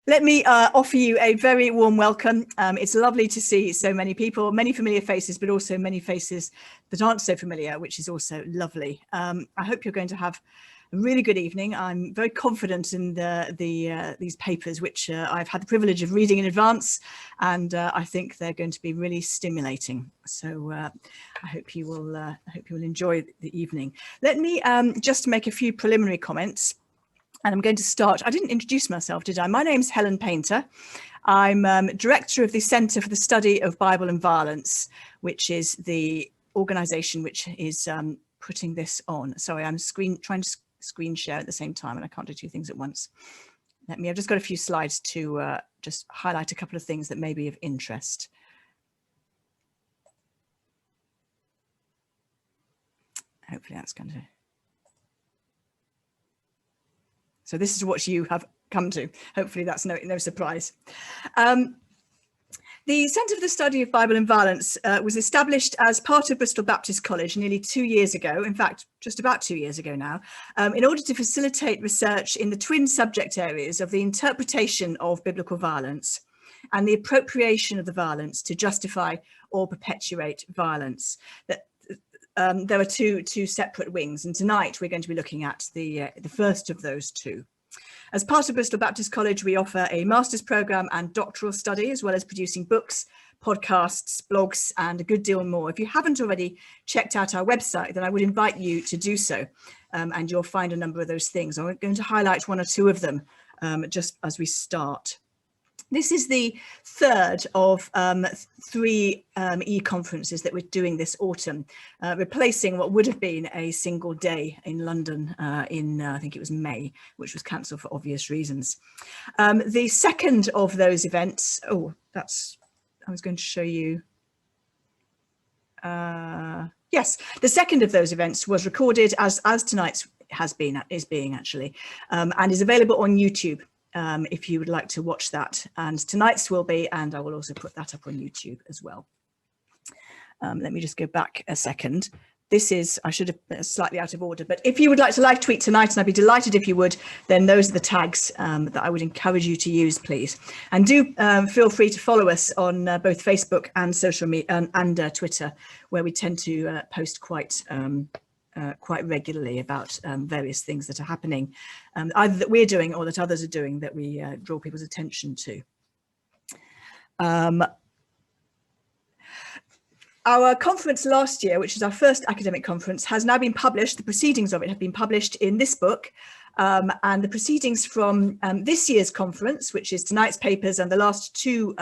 Let me offer you a very warm welcome. It's lovely to see so many people, many familiar faces, but also many faces that aren't so familiar, which is also lovely. I hope you're going to have a really good evening. I'm very confident in these papers, which I've had the privilege of reading in advance, and I think they're going to be really stimulating. So I hope you will enjoy the evening. Let me just make a few preliminary comments. And I'm going to start. I didn't introduce myself, did I? My name's Helen Paynter. I'm director of the Centre for the Study of Bible and Violence, which is the organisation which is putting this on. Sorry, I'm trying to screen share at the same time, and I can't do two things at once. I've just got a few slides to just highlight a couple of things that may be of interest. Hopefully that's going to... So this is what you have come to. Hopefully that's no surprise. The Centre for the Study of Bible and Violence was established as part of Bristol Baptist College nearly 2 years ago, in fact, just about 2 years ago now, in order to facilitate research in the twin subject areas of the interpretation of biblical violence and the appropriation of the violence to justify or perpetuate violence. There are two separate wings, and tonight we're going to be looking at the first of those two. As part of Bristol Baptist College, we offer a master's programme and doctoral study, as well as producing books, podcasts, blogs, and a good deal more. If you haven't already checked out our website, then I would invite you to do so, and you'll find a number of those things. I'm going to highlight one or two of them just as we start. This is the third of three e-conferences that we're doing this autumn, replacing what would have been a single day in London in, I think it was May, which was cancelled for obvious reasons. The second of those events, I was going to show you. Yes, the second of those events was recorded as tonight's is being actually, and is available on YouTube. If you would like to watch that, and tonight's will be, and I will also put that up on YouTube as well. Let me just go back a second. This is, I should have been slightly out of order, but if you would like to live tweet tonight, and I'd be delighted if you would, then those are the tags that I would encourage you to use, please. And do feel free to follow us on both Facebook and social media and Twitter, where we tend to post quite regularly about various things that are happening, either that we're doing or that others are doing, that we draw people's attention to. Our conference last year, which is our first academic conference, has now been published. The proceedings of it have been published in this book, and the proceedings from this year's conference, which is tonight's papers and the last two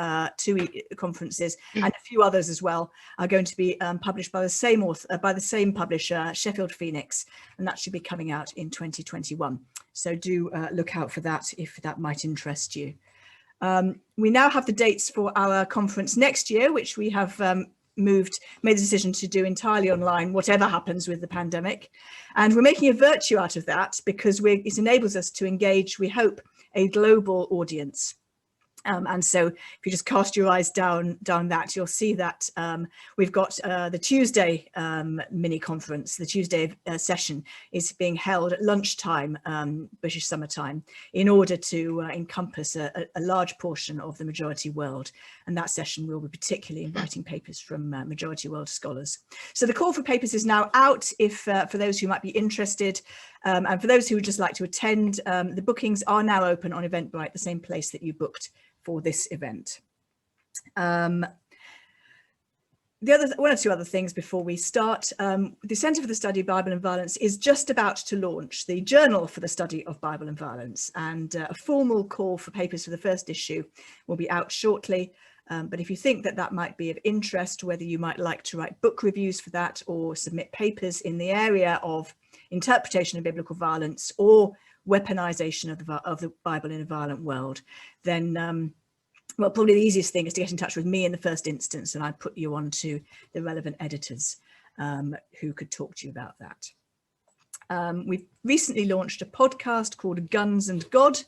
conferences, and a few others as well, are going to be published by the same author, by the same publisher, Sheffield Phoenix, and that should be coming out in 2021. So do look out for that if that might interest you. We now have the dates for our conference next year, which we have made the decision to do entirely online, whatever happens with the pandemic. And we're making a virtue out of that because it enables us to engage, we hope, a global audience. And so if you just cast your eyes down that, you'll see that we've got the Tuesday mini conference. The Tuesday session is being held at lunchtime, British summertime, in order to encompass a large portion of the majority world. And that session will be particularly inviting papers from majority world scholars. So the call for papers is now out if for those who might be interested. And for those who would just like to attend, the bookings are now open on Eventbrite, the same place that you booked for this event. One or two other things before we start. The Centre for the Study of Bible and Violence is just about to launch the Journal for the Study of Bible and Violence, and a formal call for papers for the first issue will be out shortly. But if you think that that might be of interest, whether you might like to write book reviews for that or submit papers in the area of interpretation of biblical violence or weaponization of the Bible in a violent world, then well, probably the easiest thing is to get in touch with me in the first instance, and I'd put you on to the relevant editors who could talk to you about that. We've recently launched a podcast called Guns and God,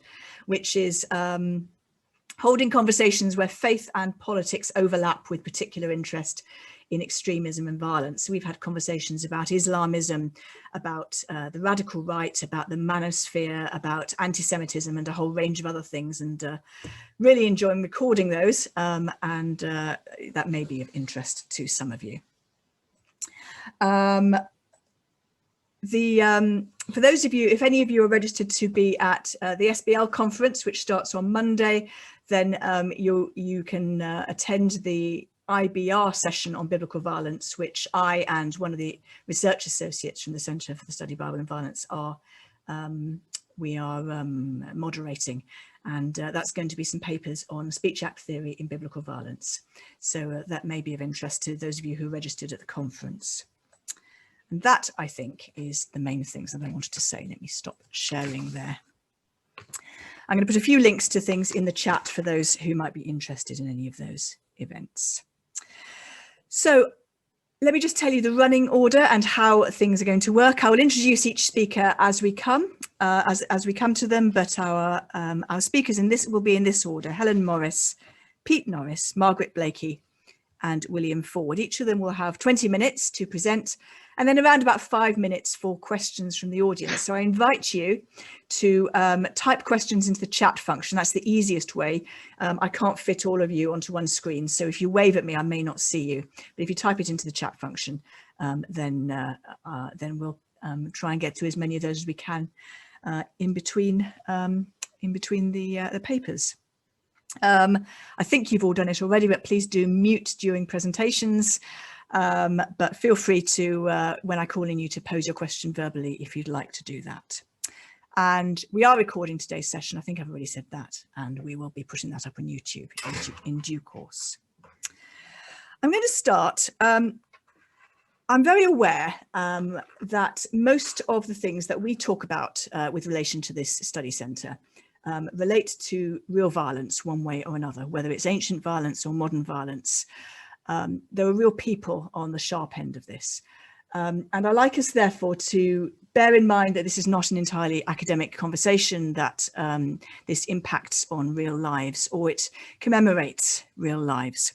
which is holding conversations where faith and politics overlap with particular interest in extremism and violence. We've had conversations about Islamism, about the radical right, about the manosphere, about anti-Semitism, and a whole range of other things, and really enjoying recording those, and that may be of interest to some of you. For those of you, if any of you are registered to be at the SBL conference, which starts on Monday, then you can attend the IBR session on biblical violence, which I and one of the research associates from the Centre for the Study of Bible and Violence are moderating, and that's going to be some papers on speech act theory in biblical violence. So that may be of interest to those of you who registered at the conference. And that, I think, is the main things that I wanted to say. Let me stop sharing there. I'm going to put a few links to things in the chat for those who might be interested in any of those events. So let me just tell you the running order and how things are going to work. I will introduce each speaker as we come, as we come to them, but our speakers in this will be in this order: Helen Morris, Pete Norris, Margaret Blakey, and William Ford. Each of them will have 20 minutes to present, and then around about 5 minutes for questions from the audience. So I invite you to type questions into the chat function. That's the easiest way. I can't fit all of you onto one screen, so if you wave at me, I may not see you. But if you type it into the chat function, then we'll try and get to as many of those as we can in between the papers. I think you've all done it already, but please do mute during presentations. But feel free to, when I call in you, to pose your question verbally if you'd like to do that. And we are recording today's session. I think I've already said that, and we will be putting that up on YouTube in due course. I'm going to start. I'm very aware that most of the things that we talk about with relation to this study centre relate to real violence one way or another, whether it's ancient violence or modern violence. There are real people on the sharp end of this. And I like us, therefore, to bear in mind that this is not an entirely academic conversation, that this impacts on real lives or it commemorates real lives.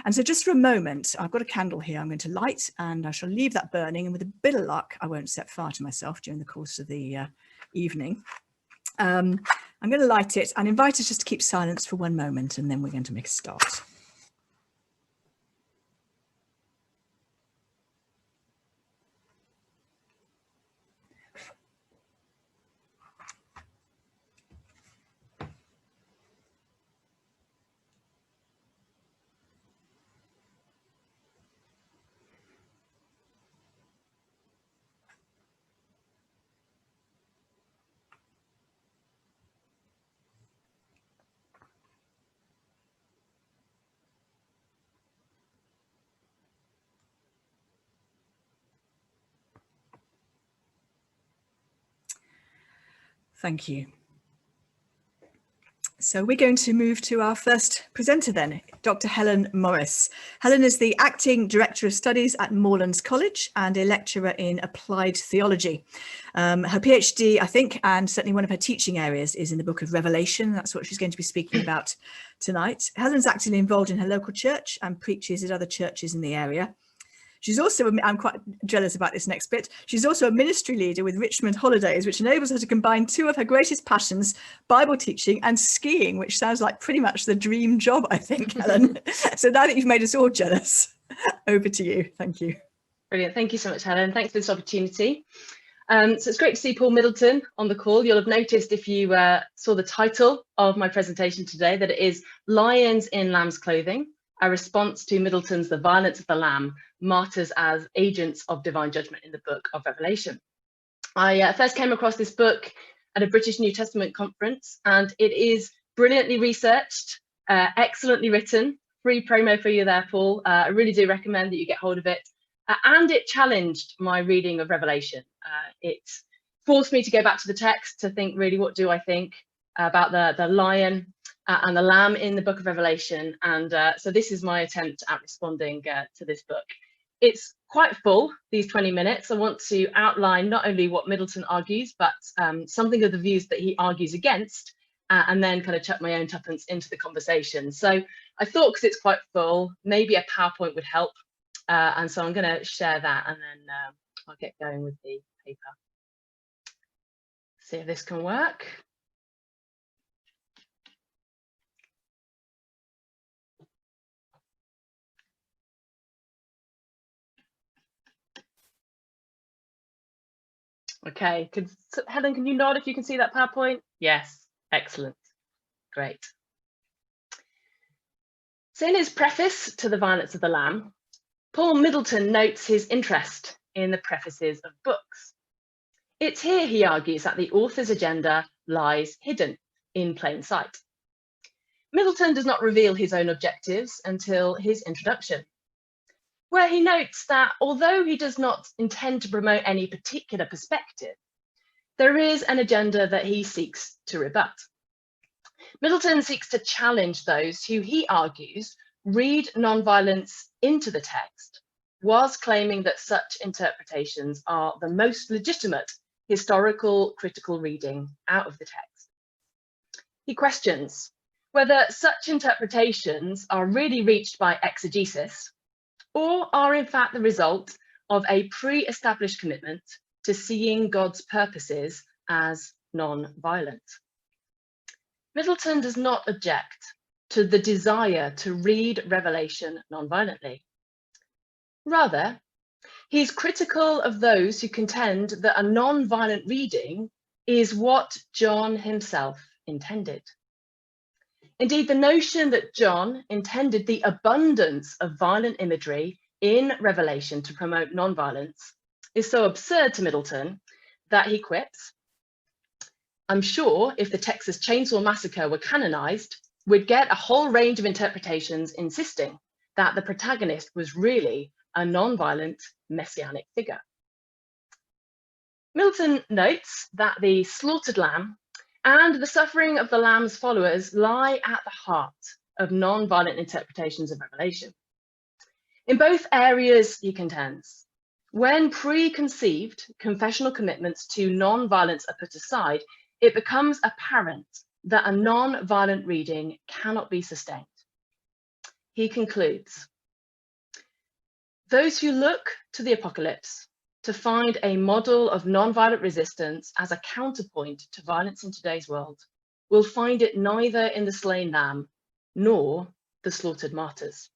And so just for a moment, I've got a candle here I'm going to light, and I shall leave that burning. And with a bit of luck, I won't set fire to myself during the course of the evening. I'm going to light it and invite us just to keep silence for one moment, and then we're going to make a start. Thank you. So we're going to move to our first presenter then, Dr. Helen Morris. Helen is the Acting Director of Studies at Moorlands College and a lecturer in applied theology. Her PhD, I think, and certainly one of her teaching areas is in the book of Revelation. That's what she's going to be speaking about tonight. Helen's actively involved in her local church and preaches at other churches in the area. She's also, I'm quite jealous about this next bit, she's also a ministry leader with Richmond Holidays, which enables her to combine two of her greatest passions, Bible teaching and skiing, which sounds like pretty much the dream job, I think, Helen. So now that you've made us all jealous, over to you. Thank you. Brilliant. Thank you so much, Helen. Thanks for this opportunity. So it's great to see Paul Middleton on the call. You'll have noticed if you saw the title of my presentation today that it is Lions in Lamb's Clothing, a response to Middleton's The Violence of the Lamb, Martyrs as Agents of Divine Judgment in the Book of Revelation. I first came across this book at a British New Testament conference, and it is brilliantly researched, excellently written. Free promo for you there, Paul. I really do recommend that you get hold of it. And it challenged my reading of Revelation. It forced me to go back to the text to think, really, what do I think about the lion and the lamb in the book of Revelation? And so this is my attempt at responding to this book. It's quite full, these 20 minutes. I want to outline not only what Middleton argues, but something of the views that he argues against, and then kind of chuck my own tuppence into the conversation. So I thought, because it's quite full, maybe a PowerPoint would help. And so I'm going to share that, and then I'll get going with the paper. See if this can work. Okay, Helen, can you nod if you can see that PowerPoint? Yes, excellent, great. So in his preface to The Violence of the Lamb, Paul Middleton notes his interest in the prefaces of books. It's here, he argues, that the author's agenda lies hidden in plain sight. Middleton does not reveal his own objectives until his introduction, where he notes that although he does not intend to promote any particular perspective, there is an agenda that he seeks to rebut. Middleton seeks to challenge those who, he argues, read nonviolence into the text, whilst claiming that such interpretations are the most legitimate historical critical reading out of the text. He questions whether such interpretations are really reached by exegesis, or are in fact the result of a pre-established commitment to seeing God's purposes as non-violent. Middleton does not object to the desire to read Revelation non-violently. Rather, he's critical of those who contend that a non-violent reading is what John himself intended. Indeed, the notion that John intended the abundance of violent imagery in Revelation to promote non-violence is so absurd to Middleton that he quips, "I'm sure if the Texas Chainsaw Massacre were canonized, we'd get a whole range of interpretations insisting that the protagonist was really a non-violent messianic figure." Middleton notes that the slaughtered lamb and the suffering of the Lamb's followers lie at the heart of non-violent interpretations of Revelation. In both areas, he contends, when preconceived confessional commitments to non-violence are put aside, it becomes apparent that a non-violent reading cannot be sustained. He concludes, "Those who look to the apocalypse to find a model of non-violent resistance as a counterpoint to violence in today's world will find it neither in the slain lamb nor the slaughtered martyrs."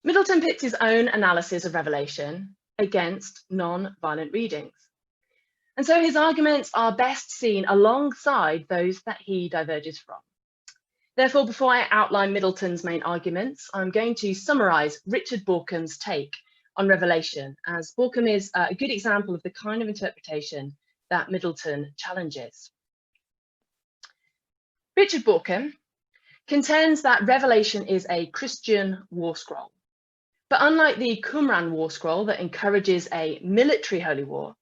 Middleton pits his own analysis of Revelation against non-violent readings. And so his arguments are best seen alongside those that he diverges from. Therefore, before I outline Middleton's main arguments, I'm going to summarize Richard Baucom's take on Revelation, as Baucom is a good example of the kind of interpretation that Middleton challenges. Richard Baucom contends that Revelation is a Christian war scroll. But unlike the Qumran war scroll that encourages a military holy war,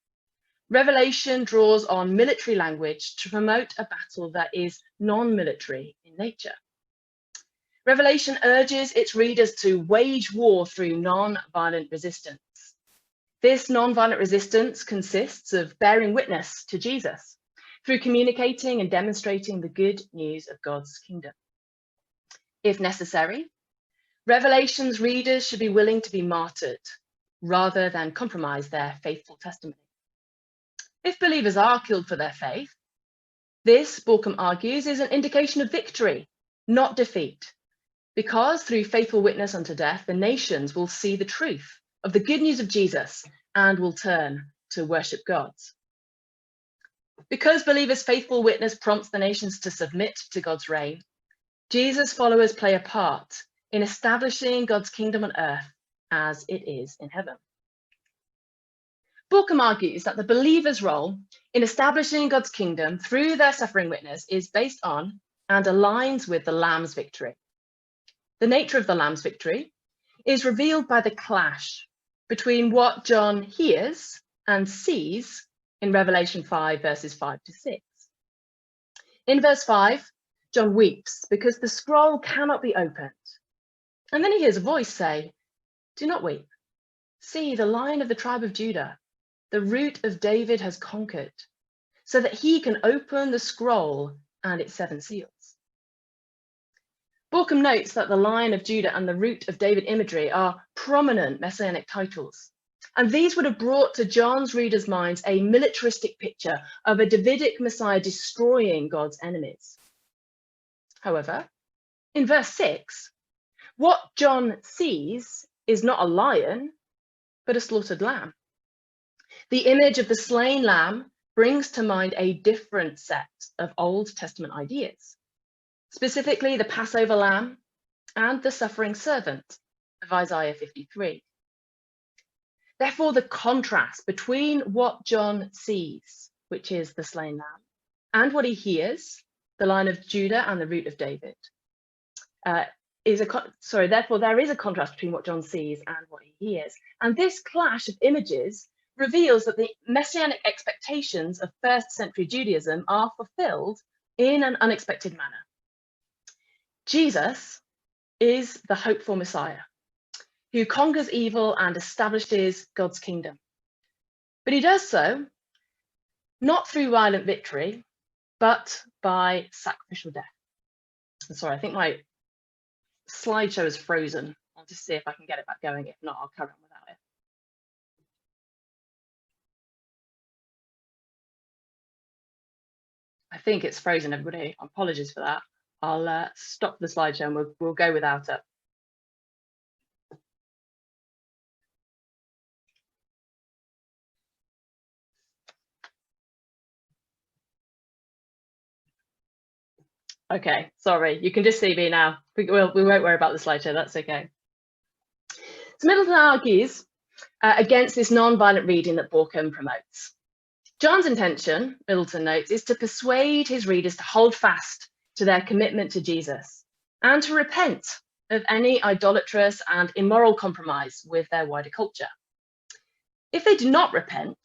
Revelation draws on military language to promote a battle that is non-military in nature. Revelation urges its readers to wage war through non-violent resistance. This non-violent resistance consists of bearing witness to Jesus through communicating and demonstrating the good news of God's kingdom. If necessary, Revelation's readers should be willing to be martyred rather than compromise their faithful testimony. If believers are killed for their faith, this, Baucom argues, is an indication of victory, not defeat, because through faithful witness unto death, the nations will see the truth of the good news of Jesus and will turn to worship God. Because believers' faithful witness prompts the nations to submit to God's reign, Jesus' followers play a part in establishing God's kingdom on earth as it is in heaven. Baucom argues that the believer's role in establishing God's kingdom through their suffering witness is based on and aligns with the Lamb's victory. The nature of the Lamb's victory is revealed by the clash between what John hears and sees in Revelation 5, verses 5 to 6. In verse 5, John weeps because the scroll cannot be opened. And then he hears a voice say, "Do not weep. See, the Lion of the tribe of Judah, the root of David, has conquered, so that he can open the scroll and its 7 seals." Borkham notes that the Lion of Judah and the Root of David imagery are prominent messianic titles, and these would have brought to John's readers' minds a militaristic picture of a Davidic Messiah destroying God's enemies. However, in verse 6, what John sees is not a lion, but a slaughtered lamb. The image of the slain lamb brings to mind a different set of Old Testament ideas, specifically the Passover lamb and the suffering servant of Isaiah 53. Therefore, the contrast between what John sees, which is the slain lamb, and what he hears, the Lion of Judah and the Root of David, therefore there is a contrast between what John sees and what he hears. And this clash of images reveals that the messianic expectations of first century Judaism are fulfilled in an unexpected manner. Jesus is the hopeful Messiah who conquers evil and establishes God's kingdom. But he does so not through violent victory, but by sacrificial death. I'm sorry, I think my slideshow is frozen. I'll just see if I can get it back going. If not, I'll carry on without it. I think it's frozen, everybody. Apologies for that. I'll stop the slideshow and we'll go without it. Okay, sorry, you can just see me now. We won't worry about the slideshow, that's okay. So Middleton argues against this non-violent reading that Borkham promotes. John's intention, Middleton notes, is to persuade his readers to hold fast to their commitment to Jesus and to repent of any idolatrous and immoral compromise with their wider culture. If they do not repent,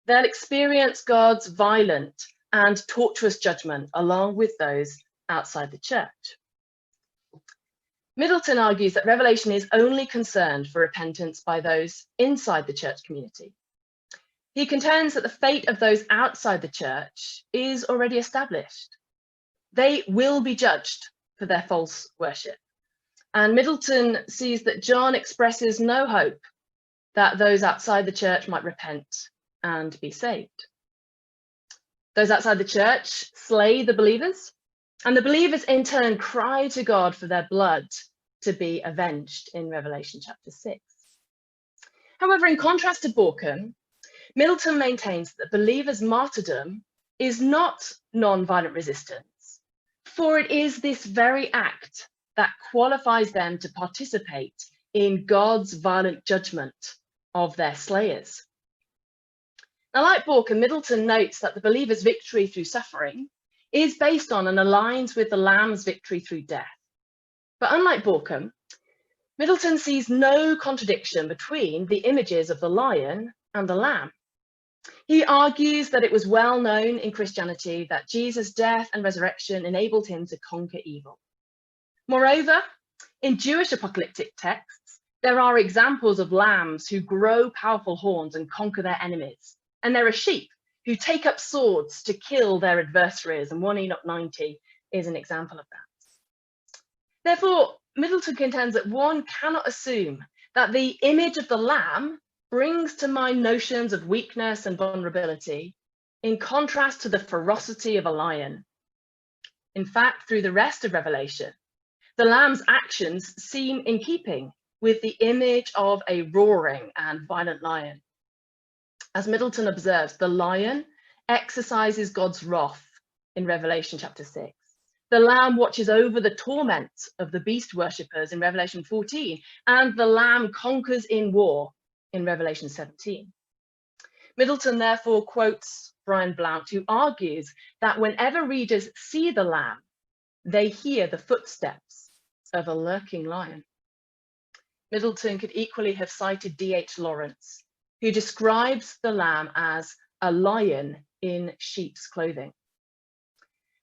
they'll experience God's violent and torturous judgment along with those outside the church. Middleton argues that Revelation is only concerned for repentance by those inside the church community. He contends that the fate of those outside the church is already established. They will be judged for their false worship. And Middleton sees that John expresses no hope that those outside the church might repent and be saved. Those outside the church slay the believers, and the believers in turn cry to God for their blood to be avenged in Revelation chapter 6. However, in contrast to Borkham, Middleton maintains that believers' martyrdom is not non-violent resistance, for it is this very act that qualifies them to participate in God's violent judgment of their slayers. Now, like Borkham, Middleton notes that the believer's victory through suffering is based on and aligns with the Lamb's victory through death. But unlike Borkham, Middleton sees no contradiction between the images of the lion and the lamb. He argues that it was well known in Christianity that Jesus' death and resurrection enabled him to conquer evil. Moreover, in Jewish apocalyptic texts, there are examples of lambs who grow powerful horns and conquer their enemies, and there are sheep who take up swords to kill their adversaries, and 1 Enoch 90 is an example of that. Therefore, Middleton contends that one cannot assume that the image of the lamb brings to mind notions of weakness and vulnerability, in contrast to the ferocity of a lion. In fact, through the rest of Revelation, the lamb's actions seem in keeping with the image of a roaring and violent lion. As Middleton observes, the lion exercises God's wrath in Revelation chapter 6. The lamb watches over the torment of the beast worshippers in Revelation 14, and the lamb conquers in war in Revelation 17. Middleton therefore quotes Brian Blount, who argues that whenever readers see the lamb, they hear the footsteps of a lurking lion. Middleton could equally have cited D.H. Lawrence, who describes the lamb as a lion in sheep's clothing.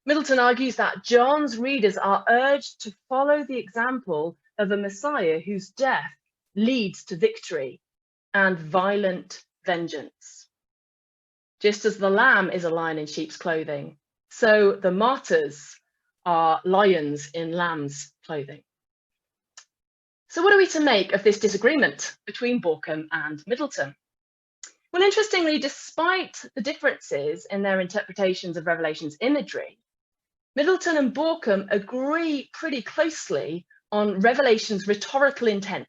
Middleton argues that John's readers are urged to follow the example of a Messiah whose death leads to victory and violent vengeance. Just as the lamb is a lion in sheep's clothing, so the martyrs are lions in lamb's clothing. So what are we to make of this disagreement between Borkham and Middleton? Well, interestingly, despite the differences in their interpretations of Revelation's imagery, Middleton and Borkham agree pretty closely on Revelation's rhetorical intent.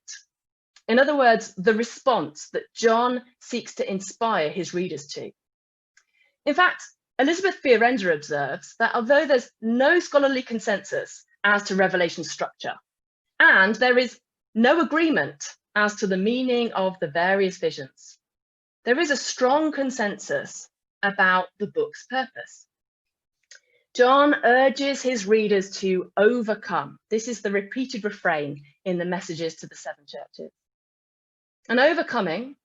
In other words, the response that John seeks to inspire his readers to. In fact, Elizabeth Fiorenza observes that although there's no scholarly consensus as to Revelation's structure, and there is no agreement as to the meaning of the various visions, there is a strong consensus about the book's purpose. John urges his readers to overcome. This is the repeated refrain in the messages to the 7 churches. And overcoming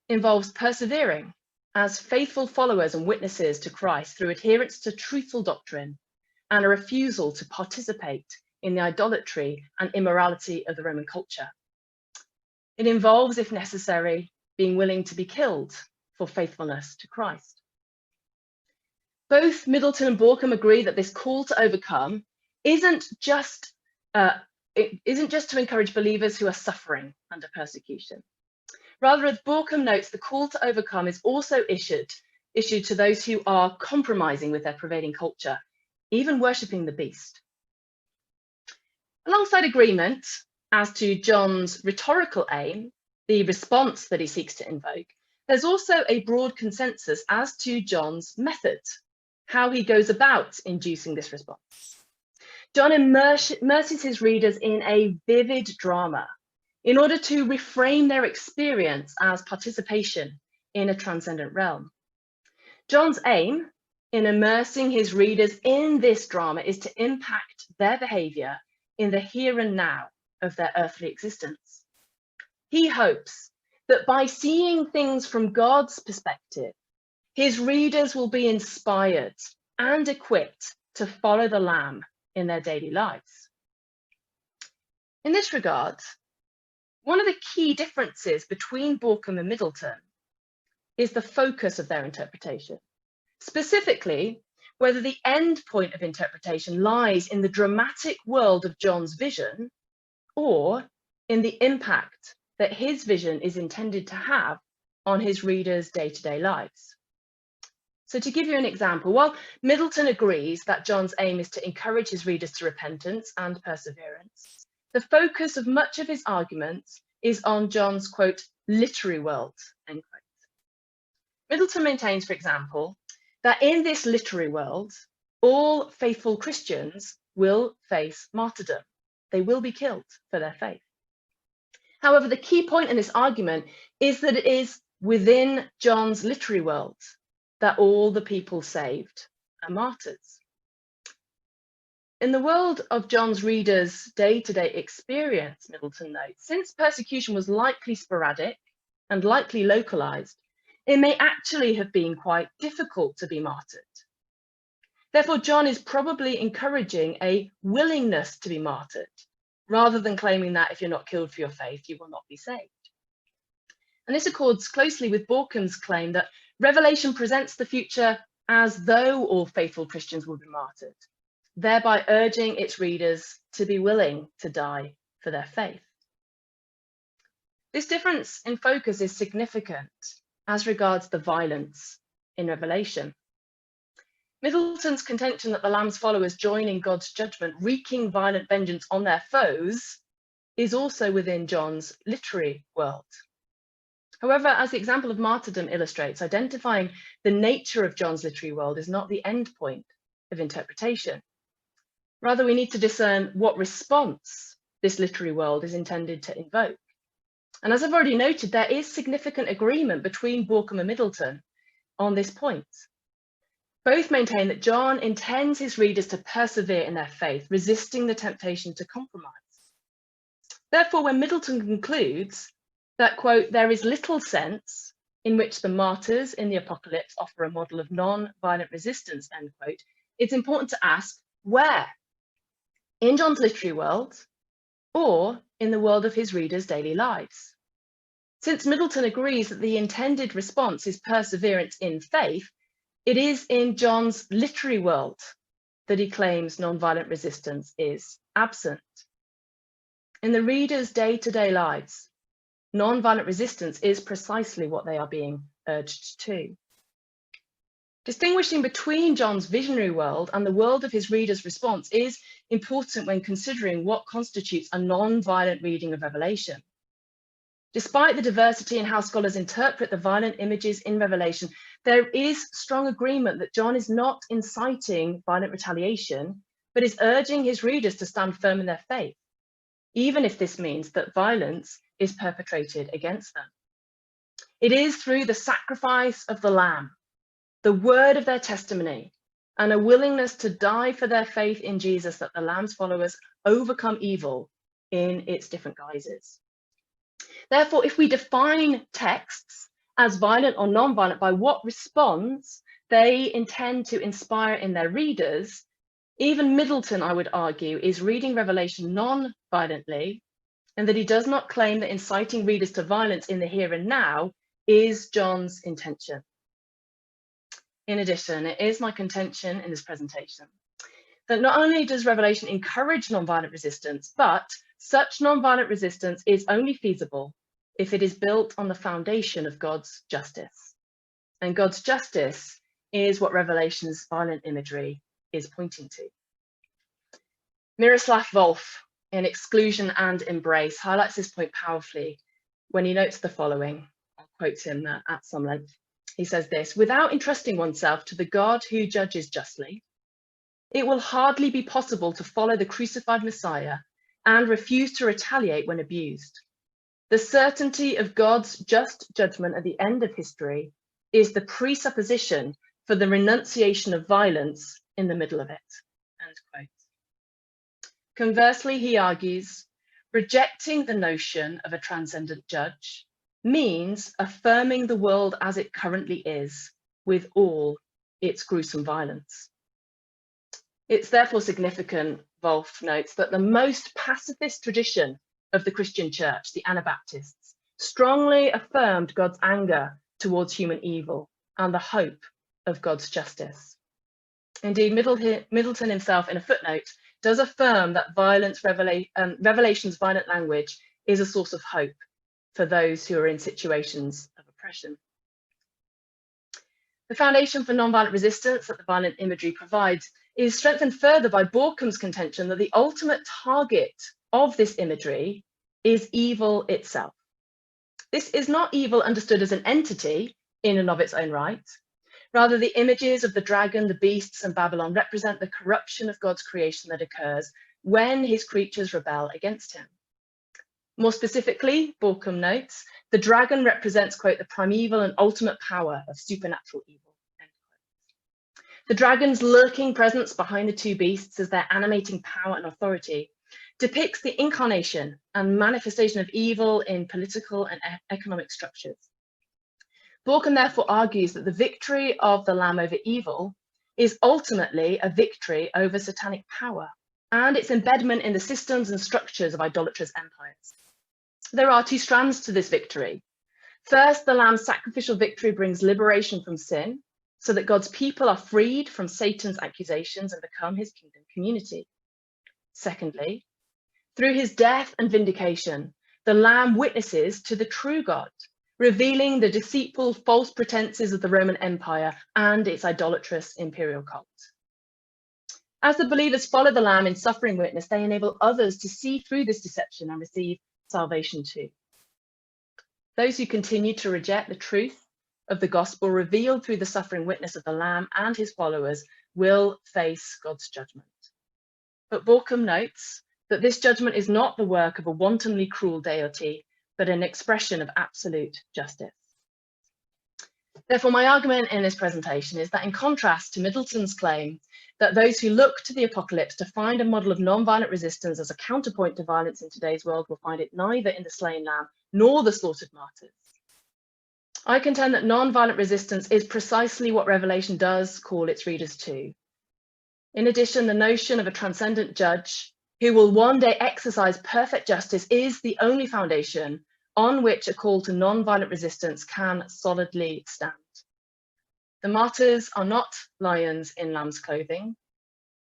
involves persevering as faithful followers and witnesses to Christ through adherence to truthful doctrine and a refusal to participate in the idolatry and immorality of the Roman culture. It involves, if necessary, being willing to be killed for faithfulness to Christ. Both Middleton and Borkham agree that this call to overcome isn't just to encourage believers who are suffering under persecution. Rather, as Borkham notes, the call to overcome is also issued to those who are compromising with their prevailing culture, even worshipping the beast. Alongside agreement as to John's rhetorical aim, the response that he seeks to invoke, there's also a broad consensus as to John's method, how he goes about inducing this response. John immerses his readers in a vivid drama in order to reframe their experience as participation in a transcendent realm. John's aim in immersing his readers in this drama is to impact their behavior in the here and now of their earthly existence. He hopes that by seeing things from God's perspective, his readers will be inspired and equipped to follow the Lamb in their daily lives. In this regard, one of the key differences between Borkham and Middleton is the focus of their interpretation. Specifically, whether the end point of interpretation lies in the dramatic world of John's vision or in the impact that his vision is intended to have on his readers' day-to-day lives. So to give you an example, while Middleton agrees that John's aim is to encourage his readers to repentance and perseverance, the focus of much of his arguments is on John's, quote, literary world, end quote. Middleton maintains, for example, that in this literary world, all faithful Christians will face martyrdom. They will be killed for their faith. However, the key point in this argument is that it is within John's literary world that all the people saved are martyrs. In the world of John's readers' day-to-day experience, Middleton notes, since persecution was likely sporadic and likely localized, it may actually have been quite difficult to be martyred. Therefore, John is probably encouraging a willingness to be martyred, rather than claiming that if you're not killed for your faith, you will not be saved. And this accords closely with Borkham's claim that Revelation presents the future as though all faithful Christians will be martyred, thereby urging its readers to be willing to die for their faith. This difference in focus is significant as regards the violence in Revelation. Middleton's contention that the Lamb's followers join in God's judgment, wreaking violent vengeance on their foes, is also within John's literary world. However, as the example of martyrdom illustrates, identifying the nature of John's literary world is not the end point of interpretation. Rather, we need to discern what response this literary world is intended to invoke. And as I've already noted, there is significant agreement between Borkham and Middleton on this point. Both maintain that John intends his readers to persevere in their faith, resisting the temptation to compromise. Therefore, when Middleton concludes that, quote, there is little sense in which the martyrs in the apocalypse offer a model of non-violent resistance, end quote, it's important to ask where? In John's literary world or in the world of his readers' daily lives? Since Middleton agrees that the intended response is perseverance in faith, it is in John's literary world that he claims non-violent resistance is absent. In the reader's day-to-day lives, non-violent resistance is precisely what they are being urged to. Distinguishing between John's visionary world and the world of his reader's response is important when considering what constitutes a non-violent reading of Revelation. Despite the diversity in how scholars interpret the violent images in Revelation, there is strong agreement that John is not inciting violent retaliation, but is urging his readers to stand firm in their faith, even if this means that violence is perpetrated against them. It is through the sacrifice of the Lamb, the word of their testimony, and a willingness to die for their faith in Jesus that the Lamb's followers overcome evil in its different guises. Therefore, if we define texts as violent or non-violent by what response they intend to inspire in their readers, even Middleton, I would argue, is reading Revelation non-violently, and that he does not claim that inciting readers to violence in the here and now is John's intention. In addition, it is my contention in this presentation that not only does Revelation encourage non-violent resistance, but such non-violent resistance is only feasible if it is built on the foundation of God's justice. And God's justice is what Revelation's violent imagery is pointing to. Miroslav Volf, in Exclusion and Embrace, highlights this point powerfully when he notes the following. I'll quote him at some length. He says this: "Without entrusting oneself to the God who judges justly, it will hardly be possible to follow the crucified Messiah and refuse to retaliate when abused. The certainty of God's just judgment at the end of history is the presupposition for the renunciation of violence in the middle of it." End quote. Conversely, he argues, rejecting the notion of a transcendent judge means affirming the world as it currently is, with all its gruesome violence. It's therefore significant, Volf notes, that the most pacifist tradition of the Christian church, the Anabaptists, strongly affirmed God's anger towards human evil and the hope of God's justice. Indeed, Middleton himself, in a footnote, does affirm that Revelation's violent language is a source of hope for those who are in situations of oppression. The foundation for nonviolent resistance that the violent imagery provides is strengthened further by Borkham's contention that the ultimate target of this imagery is evil itself. This is not evil understood as an entity in and of its own right. Rather, the images of the dragon, the beasts, and Babylon represent the corruption of God's creation that occurs when his creatures rebel against him. More specifically, Borkham notes, the dragon represents, quote, the primeval and ultimate power of supernatural evil, end quote. The dragon's lurking presence behind the two beasts as their animating power and authority depicts the incarnation and manifestation of evil in political and economic structures. Borkham therefore argues that the victory of the Lamb over evil is ultimately a victory over satanic power and its embedment in the systems and structures of idolatrous empires. There are two strands to this victory. First, the Lamb's sacrificial victory brings liberation from sin, so that God's people are freed from Satan's accusations and become his kingdom community. Secondly, through his death and vindication, the Lamb witnesses to the true God, revealing the deceitful false pretenses of the Roman Empire and its idolatrous imperial cult. As the believers follow the Lamb in suffering witness, they enable others to see through this deception and receive salvation too. Those who continue to reject the truth of the gospel revealed through the suffering witness of the Lamb and his followers will face God's judgment. But Borkham notes that this judgment is not the work of a wantonly cruel deity, but an expression of absolute justice. Therefore, my argument in this presentation is that in contrast to Middleton's claim that those who look to the apocalypse to find a model of non-violent resistance as a counterpoint to violence in today's world will find it neither in the slain lamb nor the slaughtered martyrs, I contend that non-violent resistance is precisely what Revelation does call its readers to. In addition, the notion of a transcendent judge who will one day exercise perfect justice is the only foundation on which a call to non-violent resistance can solidly stand. The martyrs are not lions in lamb's clothing.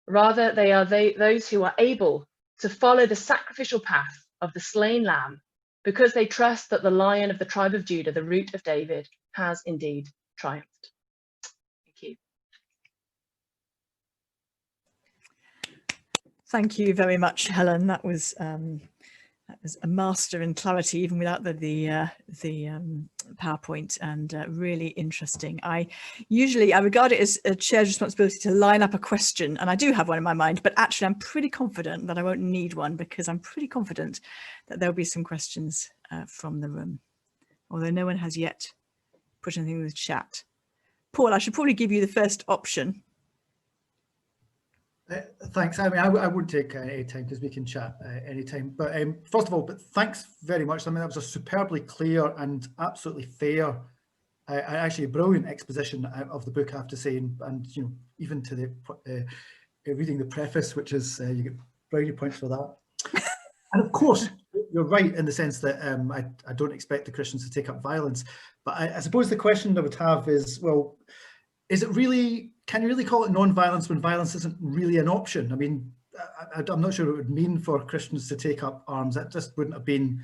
Rather, they are those who are able to follow the sacrificial path of the slain lamb, because they trust that the Lion of the tribe of Judah, the Root of David, has indeed triumphed. Thank you. Thank you very much, Helen. That was a master in clarity, even without the PowerPoint, and really interesting. I regard it as a shared responsibility to line up a question, and I do have one in my mind, but actually I'm pretty confident that I won't need one, because I'm pretty confident that there'll be some questions from the room, although no one has yet put anything in the chat. Paul, I should probably give you the first option. Thanks. I mean, I wouldn't take any time because we can chat anytime. But first of all, thanks very much. I mean, that was a superbly clear and absolutely fair, actually a brilliant exposition of the book, I have to say. And you know, even to the reading the preface, which is you get brownie points for that. And of course, you're right in the sense that I don't expect the Christians to take up violence. But I suppose the question I would have is, well, is it really, can you really call it non-violence when violence isn't really an option? I mean, I'm not sure what it would mean for Christians to take up arms. That just wouldn't have been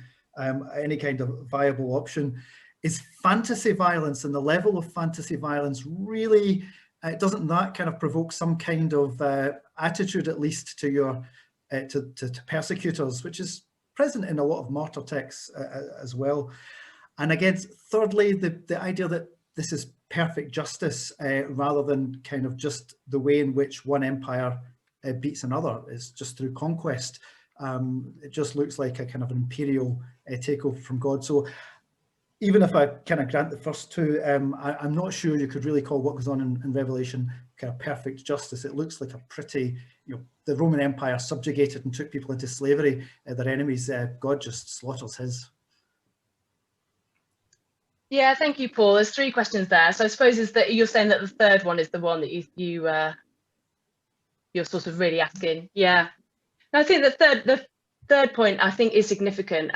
any kind of viable option. Is fantasy violence and the level of fantasy violence really, doesn't that kind of provoke some kind of attitude, at least to your to persecutors, which is present in a lot of martyr texts as well? And again, thirdly, the idea that this is perfect justice rather than kind of just the way in which one empire beats another is just through conquest. It just looks like a kind of an imperial takeover from God. So even if I kind of grant the first two, I'm not sure you could really call what goes on in Revelation kind of perfect justice. It looks like a pretty, you know, the Roman Empire subjugated and took people into slavery. Their enemies, God just slaughters his. Yeah, thank you, Paul. There's three questions there. So I suppose is that you're saying that the third one is the one that you're sort of really asking. Yeah, and I think the third point I think is significant.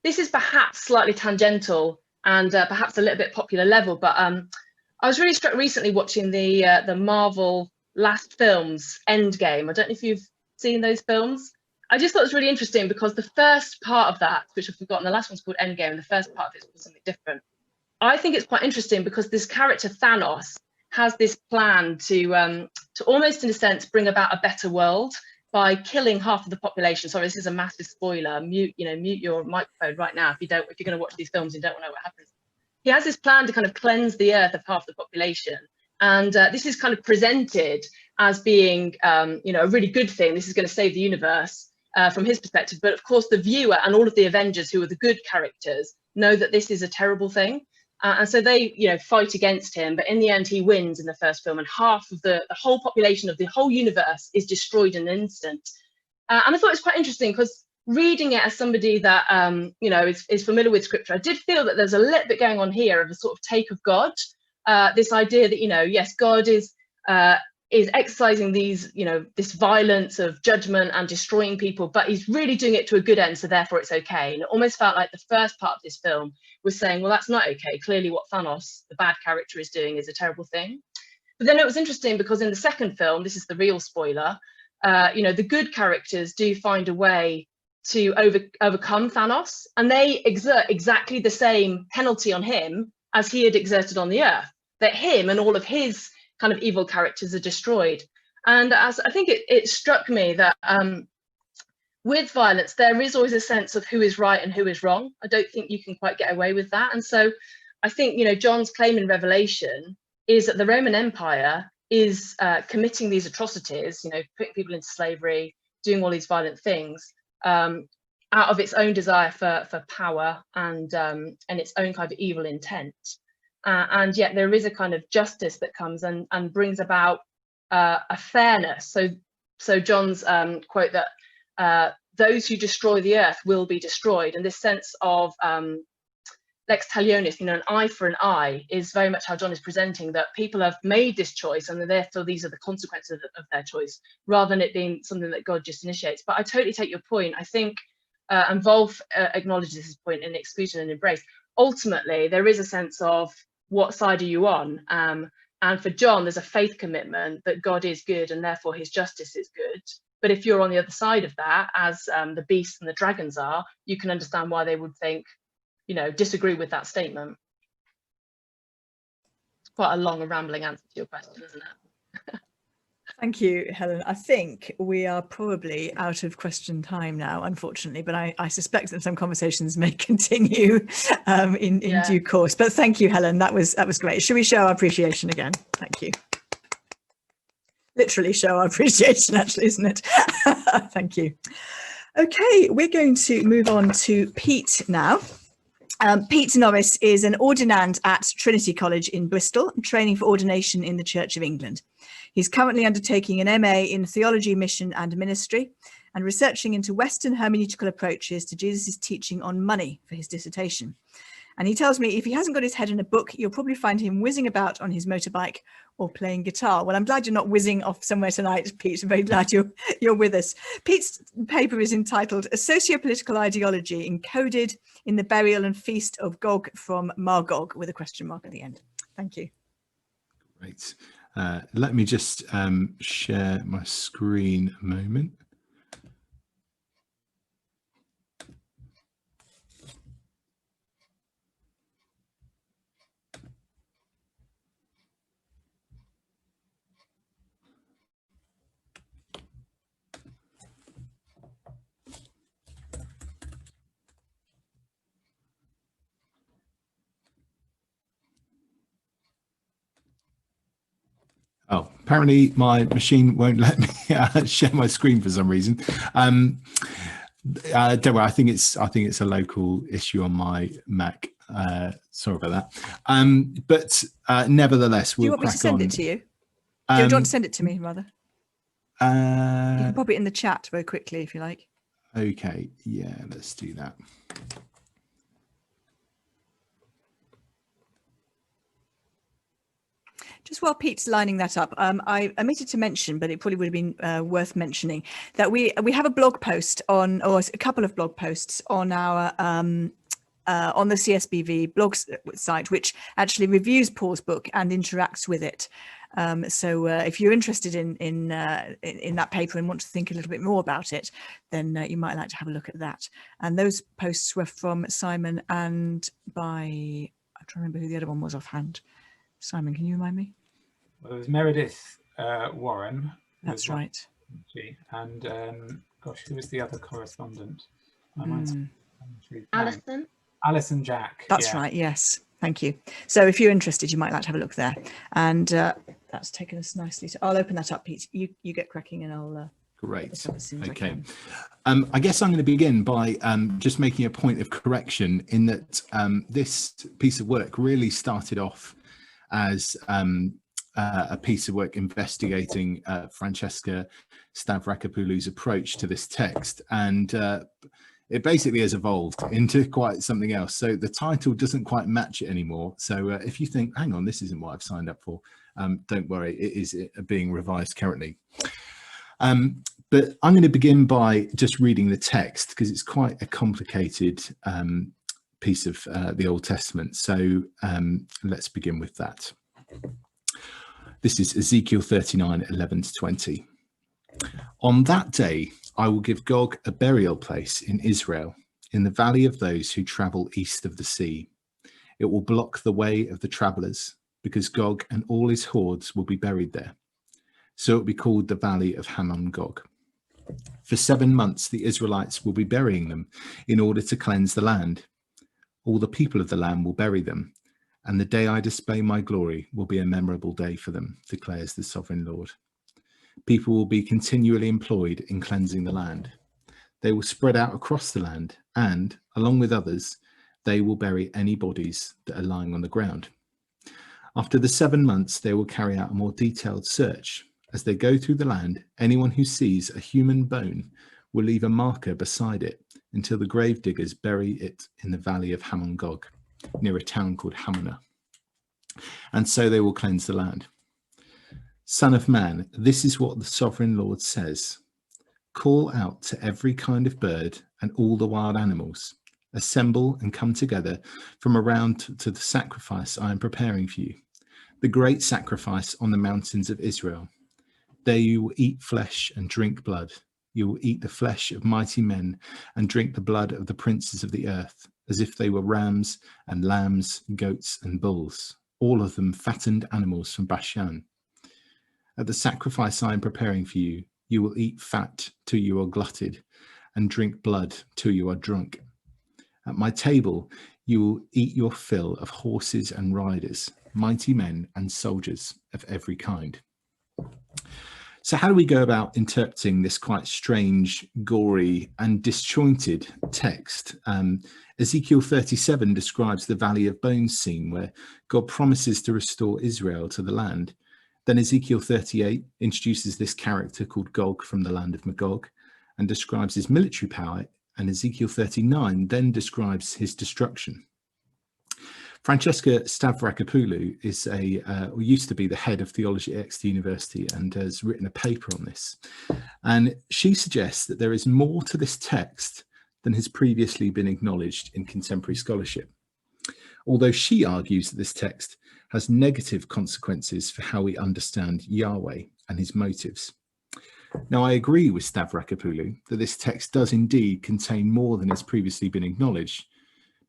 This is perhaps slightly tangential and perhaps a little bit popular level, but I was really struck recently watching the Marvel last films, Endgame. I don't know if you've seen those films. I just thought it was really interesting because the first part of that, which I've forgotten, the last one's called Endgame, and the first part of it was something different. I think it's quite interesting because this character Thanos has this plan to almost, in a sense, bring about a better world by killing half of the population. Sorry, this is a massive spoiler. Mute your microphone right now if you're going to watch these films and don't want to know what happens. He has this plan to kind of cleanse the earth of half the population, and this is kind of presented as being, a really good thing. This is going to save the universe from his perspective. But of course, the viewer and all of the Avengers, who are the good characters, know that this is a terrible thing. And so they, fight against him, but in the end, he wins in the first film, and half of the whole population of the whole universe is destroyed in an instant. And I thought it was quite interesting because reading it as somebody that, is familiar with scripture, I did feel that there's a little bit going on here of a sort of take of God. This idea that, yes, God is exercising these, this violence of judgment and destroying people, but he's really doing it to a good end, so therefore it's okay. And it almost felt like the first part of this film was saying, well, that's not okay. Clearly what Thanos, the bad character, is doing is a terrible thing. But then it was interesting because in the second film, this is the real spoiler, the good characters do find a way to overcome Thanos, and they exert exactly the same penalty on him as he had exerted on the earth, that him and all of his kind of evil characters are destroyed. And as I think it struck me that with violence, there is always a sense of who is right and who is wrong. I don't think you can quite get away with that. And so I think, John's claim in Revelation is that the Roman Empire is committing these atrocities, putting people into slavery, doing all these violent things out of its own desire for power and its own kind of evil intent. And yet there is a kind of justice that comes and brings about a fairness. So John's quote that those who destroy the earth will be destroyed, and this sense of lex talionis, an eye for an eye, is very much how John is presenting that people have made this choice and therefore these are the consequences of their choice, rather than it being something that God just initiates. But I totally take your point. I think, and Wolf acknowledges this point in Exclusion and Embrace, ultimately there is a sense of what side are you on? And for John, there's a faith commitment that God is good and therefore his justice is good. But if you're on the other side of that, as the beasts and the dragons are, you can understand why they would think, you know, disagree with that statement. It's quite a long and rambling answer to your question, isn't it? Thank you, Helen. I think we are probably out of question time now, unfortunately, but I suspect that some conversations may continue in due course. But thank you, Helen. That was great. Should we show our appreciation again? Thank you. Literally show our appreciation, actually, isn't it? Thank you. Okay, we're going to move on to Pete now. Pete Norris is an ordinand at Trinity College in Bristol, training for ordination in the Church of England. He's currently undertaking an MA in Theology, Mission and Ministry and researching into Western hermeneutical approaches to Jesus' teaching on money for his dissertation. And he tells me if he hasn't got his head in a book, you'll probably find him whizzing about on his motorbike or playing guitar. Well, I'm glad you're not whizzing off somewhere tonight, Pete. I'm very glad you're with us. Pete's paper is entitled A Socio-Political Ideology Encoded in the Burial and Feast of Gog from Magog, with a question mark at the end. Thank you. Great. Let me just share my screen a moment. Oh, apparently my machine won't let me share my screen for some reason. Don't worry, I think it's a local issue on my Mac. Sorry about that. But nevertheless, we'll crack on. Do you want me to send it to you? Do you want to send it to me, rather? You can pop it in the chat very quickly if you like. Okay, yeah, let's do that. Just while Pete's lining that up, I omitted to mention, but it probably would have been worth mentioning, that we have a blog post on, or a couple of blog posts on our on the CSBV blog site, which actually reviews Paul's book and interacts with it. So if you're interested in that paper and want to think a little bit more about it, then you might like to have a look at that. And those posts were from Simon and by, I'm trying to remember who the other one was offhand. Simon, can you remind me? Well, it was Meredith Warren. That's right. And gosh, who was the other correspondent? Alison? Alison Jack. That's right, yes. Thank you. So if you're interested, you might like to have a look there. And that's taken us nicely. So I'll open that up, Pete. You get cracking and I'll... Great. Okay. I guess I'm going to begin by just making a point of correction in that this piece of work really started off as a piece of work investigating Francesca Stavrakopoulou's approach to this text, and it basically has evolved into quite something else. So the title doesn't quite match it anymore. So if you think, hang on, this isn't what I've signed up for, don't worry, it is being revised currently. But I'm going to begin by just reading the text because it's quite a complicated piece of the Old Testament. So let's begin with that. This is Ezekiel 39, 11 to 20. On that day, I will give Gog a burial place in Israel, in the valley of those who travel east of the sea. It will block the way of the travelers, because Gog and all his hordes will be buried there. So it will be called the Valley of Hamon-Gog. For 7 months, the Israelites will be burying them in order to cleanse the land. All the people of the land will bury them, and the day I display my glory will be a memorable day for them, declares the sovereign Lord. People will be continually employed in cleansing the land. They will spread out across the land, and, along with others, they will bury any bodies that are lying on the ground. After the 7 months, they will carry out a more detailed search. As they go through the land, anyone who sees a human bone will leave a marker beside it until the grave diggers bury it in the valley of Hamon-Gog, near a town called Hamonah. And so they will cleanse the land. Son of man, this is what the sovereign Lord says. Call out to every kind of bird and all the wild animals. Assemble and come together from around to the sacrifice I am preparing for you, the great sacrifice on the mountains of Israel. There you will eat flesh and drink blood, you will eat the flesh of mighty men and drink the blood of the princes of the earth, as if they were rams and lambs, goats and bulls, all of them fattened animals from Bashan. At the sacrifice I am preparing for you, you will eat fat till you are glutted, and drink blood till you are drunk. At my table you will eat your fill of horses and riders, mighty men and soldiers of every kind. So how do we go about interpreting this quite strange, gory and disjointed text? Ezekiel 37 describes the Valley of Bones scene where God promises to restore Israel to the land. Then Ezekiel 38 introduces this character called Gog from the land of Magog and describes his military power, and Ezekiel 39 then describes his destruction. Francesca Stavrakopoulou is used to be the head of theology at Exeter University and has written a paper on this. And she suggests that there is more to this text than has previously been acknowledged in contemporary scholarship. Although she argues that this text has negative consequences for how we understand Yahweh and his motives. Now, I agree with Stavrakopoulou that this text does indeed contain more than has previously been acknowledged,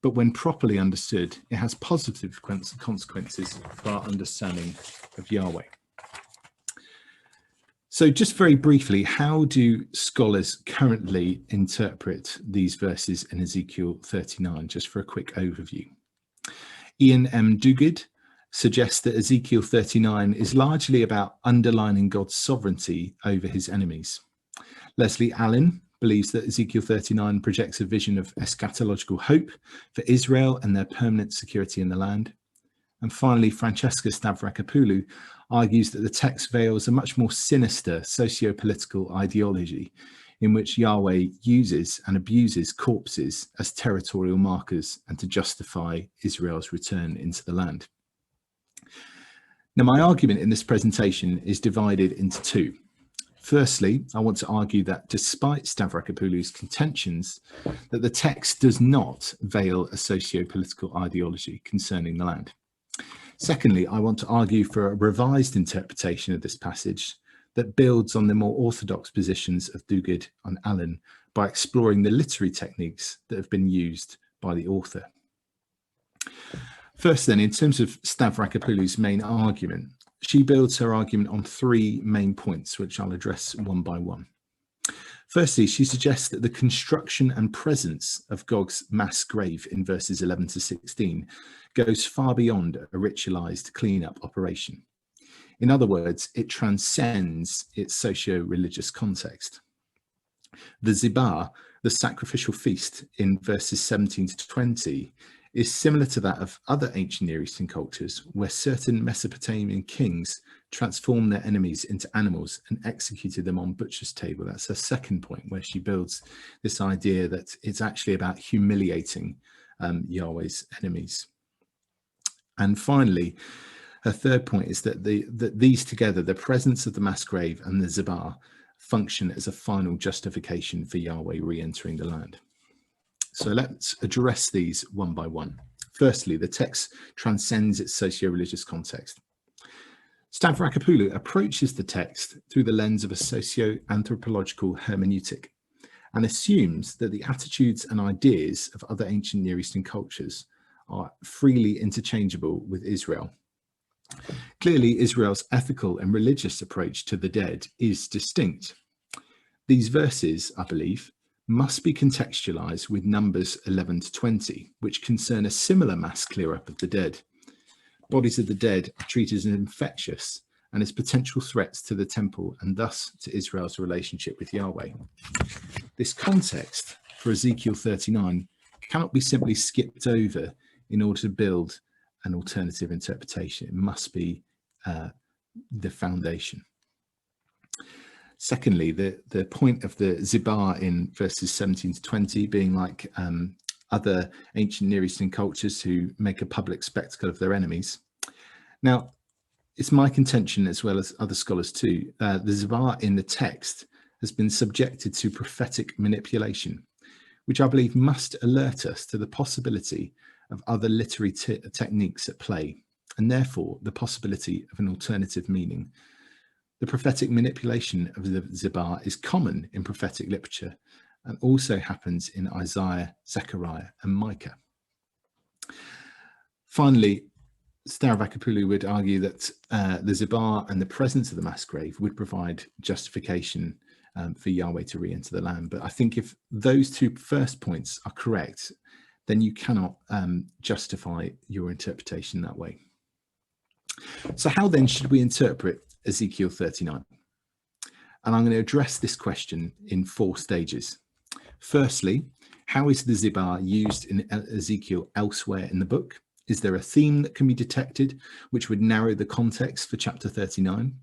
but when properly understood, it has positive consequences for our understanding of Yahweh. So just very briefly, how do scholars currently interpret these verses in Ezekiel 39? Just for a quick overview. Ian M. Duguid suggests that Ezekiel 39 is largely about underlining God's sovereignty over his enemies. Leslie Allen believes that Ezekiel 39 projects a vision of eschatological hope for Israel and their permanent security in the land. And finally, Francesca Stavrakopoulou argues that the text veils a much more sinister socio-political ideology in which Yahweh uses and abuses corpses as territorial markers and to justify Israel's return into the land. Now, my argument in this presentation is divided into two. Firstly, I want to argue that despite Stavrakopoulou's contentions, that the text does not veil a socio-political ideology concerning the land. Secondly, I want to argue for a revised interpretation of this passage that builds on the more orthodox positions of Duguid and Allen by exploring the literary techniques that have been used by the author. First then, in terms of Stavrakopoulou's main argument, she builds her argument on three main points, which I'll address one by one. Firstly, she suggests that the construction and presence of Gog's mass grave in verses 11 to 16 goes far beyond a ritualized cleanup operation. In other words, it transcends its socio-religious context. The Zibah, the sacrificial feast in verses 17 to 20, is similar to that of other ancient Near Eastern cultures where certain Mesopotamian kings transformed their enemies into animals and executed them on butcher's table. That's her second point, where she builds this idea that it's actually about humiliating Yahweh's enemies. And finally, her third point is that these together, the presence of the mass grave and the Zibah, function as a final justification for Yahweh re-entering the land. So let's address these one by one. Firstly, the text transcends its socio-religious context. Stavrakopoulou approaches the text through the lens of a socio-anthropological hermeneutic and assumes that the attitudes and ideas of other ancient Near Eastern cultures are freely interchangeable with Israel. Clearly, Israel's ethical and religious approach to the dead is distinct. These verses, I believe, must be contextualized with Numbers 11 to 20, which concern a similar mass clear-up of the dead. Bodies of the dead are treated as infectious and as potential threats to the temple and thus to Israel's relationship with Yahweh. This context for Ezekiel 39 cannot be simply skipped over in order to build an alternative interpretation. It must be the foundation. Secondly, the point of the Zibah in verses 17 to 20 being like other ancient Near Eastern cultures who make a public spectacle of their enemies. Now, it's my contention, as well as other scholars too, the Zibah in the text has been subjected to prophetic manipulation, which I believe must alert us to the possibility of other literary techniques at play, and therefore the possibility of an alternative meaning. The prophetic manipulation of the Zibah is common in prophetic literature and also happens in Isaiah, Zechariah, and Micah. Finally, Staravakapulu would argue that the Zibah and the presence of the mass grave would provide justification for Yahweh to re-enter the land. But I think if those two first points are correct, then you cannot justify your interpretation that way. So how then should we interpret Ezekiel 39? And I'm going to address this question in 4 stages. Firstly, how is the Zibah used in Ezekiel elsewhere in the book? Is there a theme that can be detected which would narrow the context for chapter 39?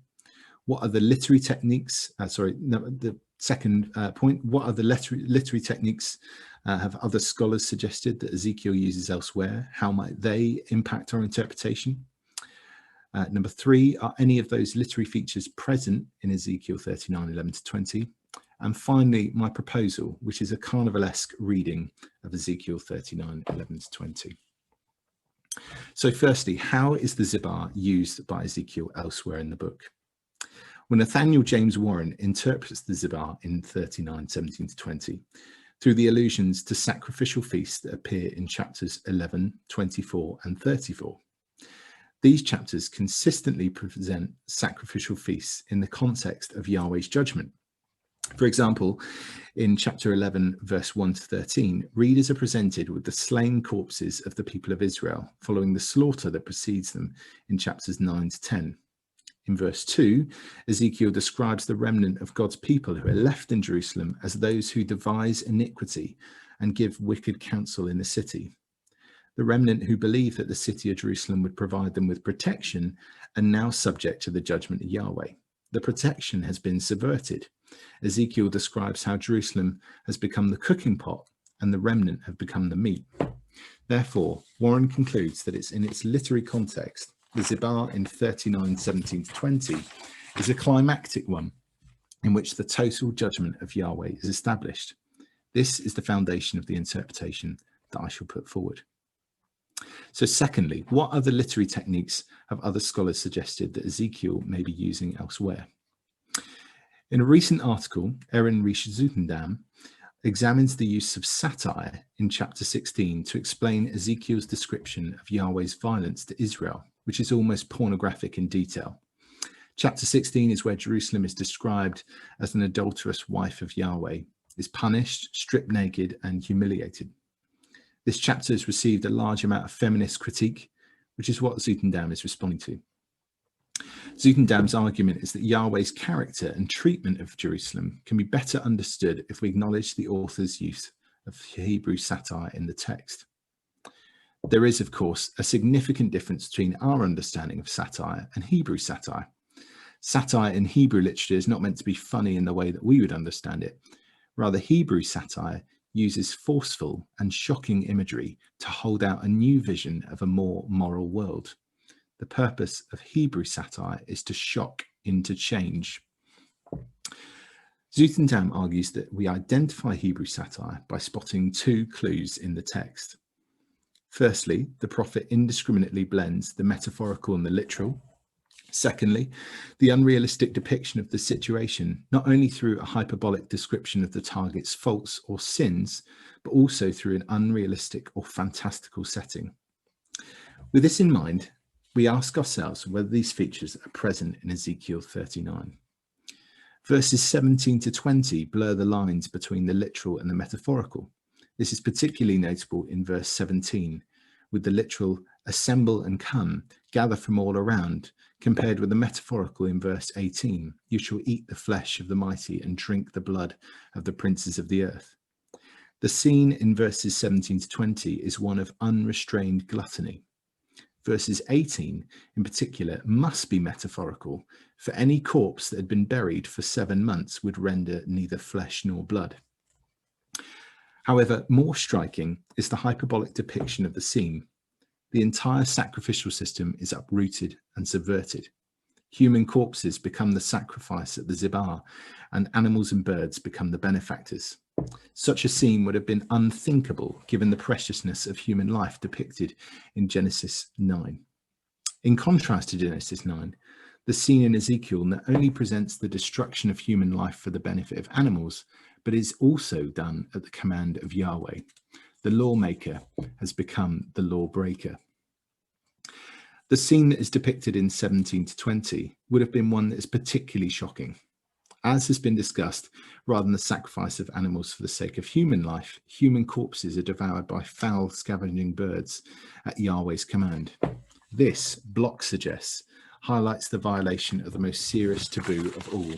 What are the literary techniques? The second point, what are the literary techniques have other scholars suggested that Ezekiel uses elsewhere? How might they impact our interpretation? Number 3, are any of those literary features present in Ezekiel 39, 11 to 20? And finally, my proposal, which is a Carnivalesque reading of Ezekiel 39, 11 to 20. So firstly, how is the Zibah used by Ezekiel elsewhere in the book? Well, Nathaniel James Warren interprets the Zibah in 39, 17 to 20 through the allusions to sacrificial feasts that appear in chapters 11, 24 and 34. These chapters consistently present sacrificial feasts in the context of Yahweh's judgment. For example, in chapter 11, verse 1 to 13, readers are presented with the slain corpses of the people of Israel following the slaughter that precedes them in chapters 9 to 10. In verse 2, Ezekiel describes the remnant of God's people who are left in Jerusalem as those who devise iniquity and give wicked counsel in the city. The remnant who believe that the city of Jerusalem would provide them with protection are now subject to the judgment of Yahweh. The protection has been subverted. Ezekiel describes how Jerusalem has become the cooking pot and the remnant have become the meat. Therefore, Warren concludes that it's in its literary context, the Zibah in 39, 17 to 20 is a climactic one in which the total judgment of Yahweh is established. This is the foundation of the interpretation that I shall put forward. So secondly, what other literary techniques have other scholars suggested that Ezekiel may be using elsewhere? In a recent article, Erin Risch-Zutendam examines the use of satire in chapter 16 to explain Ezekiel's description of Yahweh's violence to Israel, which is almost pornographic in detail. Chapter 16 is where Jerusalem is described as an adulterous wife of Yahweh, is punished, stripped naked, and humiliated. This chapter has received a large amount of feminist critique, which is what Zutendam is responding to. Zutendam's argument is that Yahweh's character and treatment of Jerusalem can be better understood if we acknowledge the author's use of Hebrew satire in the text. There is, of course, a significant difference between our understanding of satire and Hebrew satire. Satire in Hebrew literature is not meant to be funny in the way that we would understand it. Rather, Hebrew satire uses forceful and shocking imagery to hold out a new vision of a more moral world. The purpose of Hebrew satire is to shock into change. Zutendam argues that we identify Hebrew satire by spotting 2 clues in the text. Firstly, the prophet indiscriminately blends the metaphorical and the literal. Secondly, the unrealistic depiction of the situation, not only through a hyperbolic description of the target's faults or sins, but also through an unrealistic or fantastical setting. With this in mind, we ask ourselves whether these features are present in Ezekiel 39. Verses 17 to 20 blur the lines between the literal and the metaphorical. This is particularly notable in verse 17, with the literal assemble and come, gather from all around, compared with the metaphorical in verse 18, you shall eat the flesh of the mighty and drink the blood of the princes of the earth. The scene in verses 17 to 20 is one of unrestrained gluttony. Verses 18 in particular must be metaphorical, for any corpse that had been buried for 7 months would render neither flesh nor blood. However, more striking is the hyperbolic depiction of the scene. The entire sacrificial system is uprooted and subverted. Human corpses become the sacrifice at the Zibah, and animals and birds become the benefactors. Such a scene would have been unthinkable given the preciousness of human life depicted in Genesis 9. In contrast to Genesis 9, The scene in Ezekiel not only presents the destruction of human life for the benefit of animals, but is also done at the command of Yahweh. The lawmaker has become the lawbreaker. The scene that is depicted in 17 to 20 would have been one that is particularly shocking. As has been discussed, rather than the sacrifice of animals for the sake of human life, human corpses are devoured by foul scavenging birds at Yahweh's command. This, Block suggests, highlights the violation of the most serious taboo of all,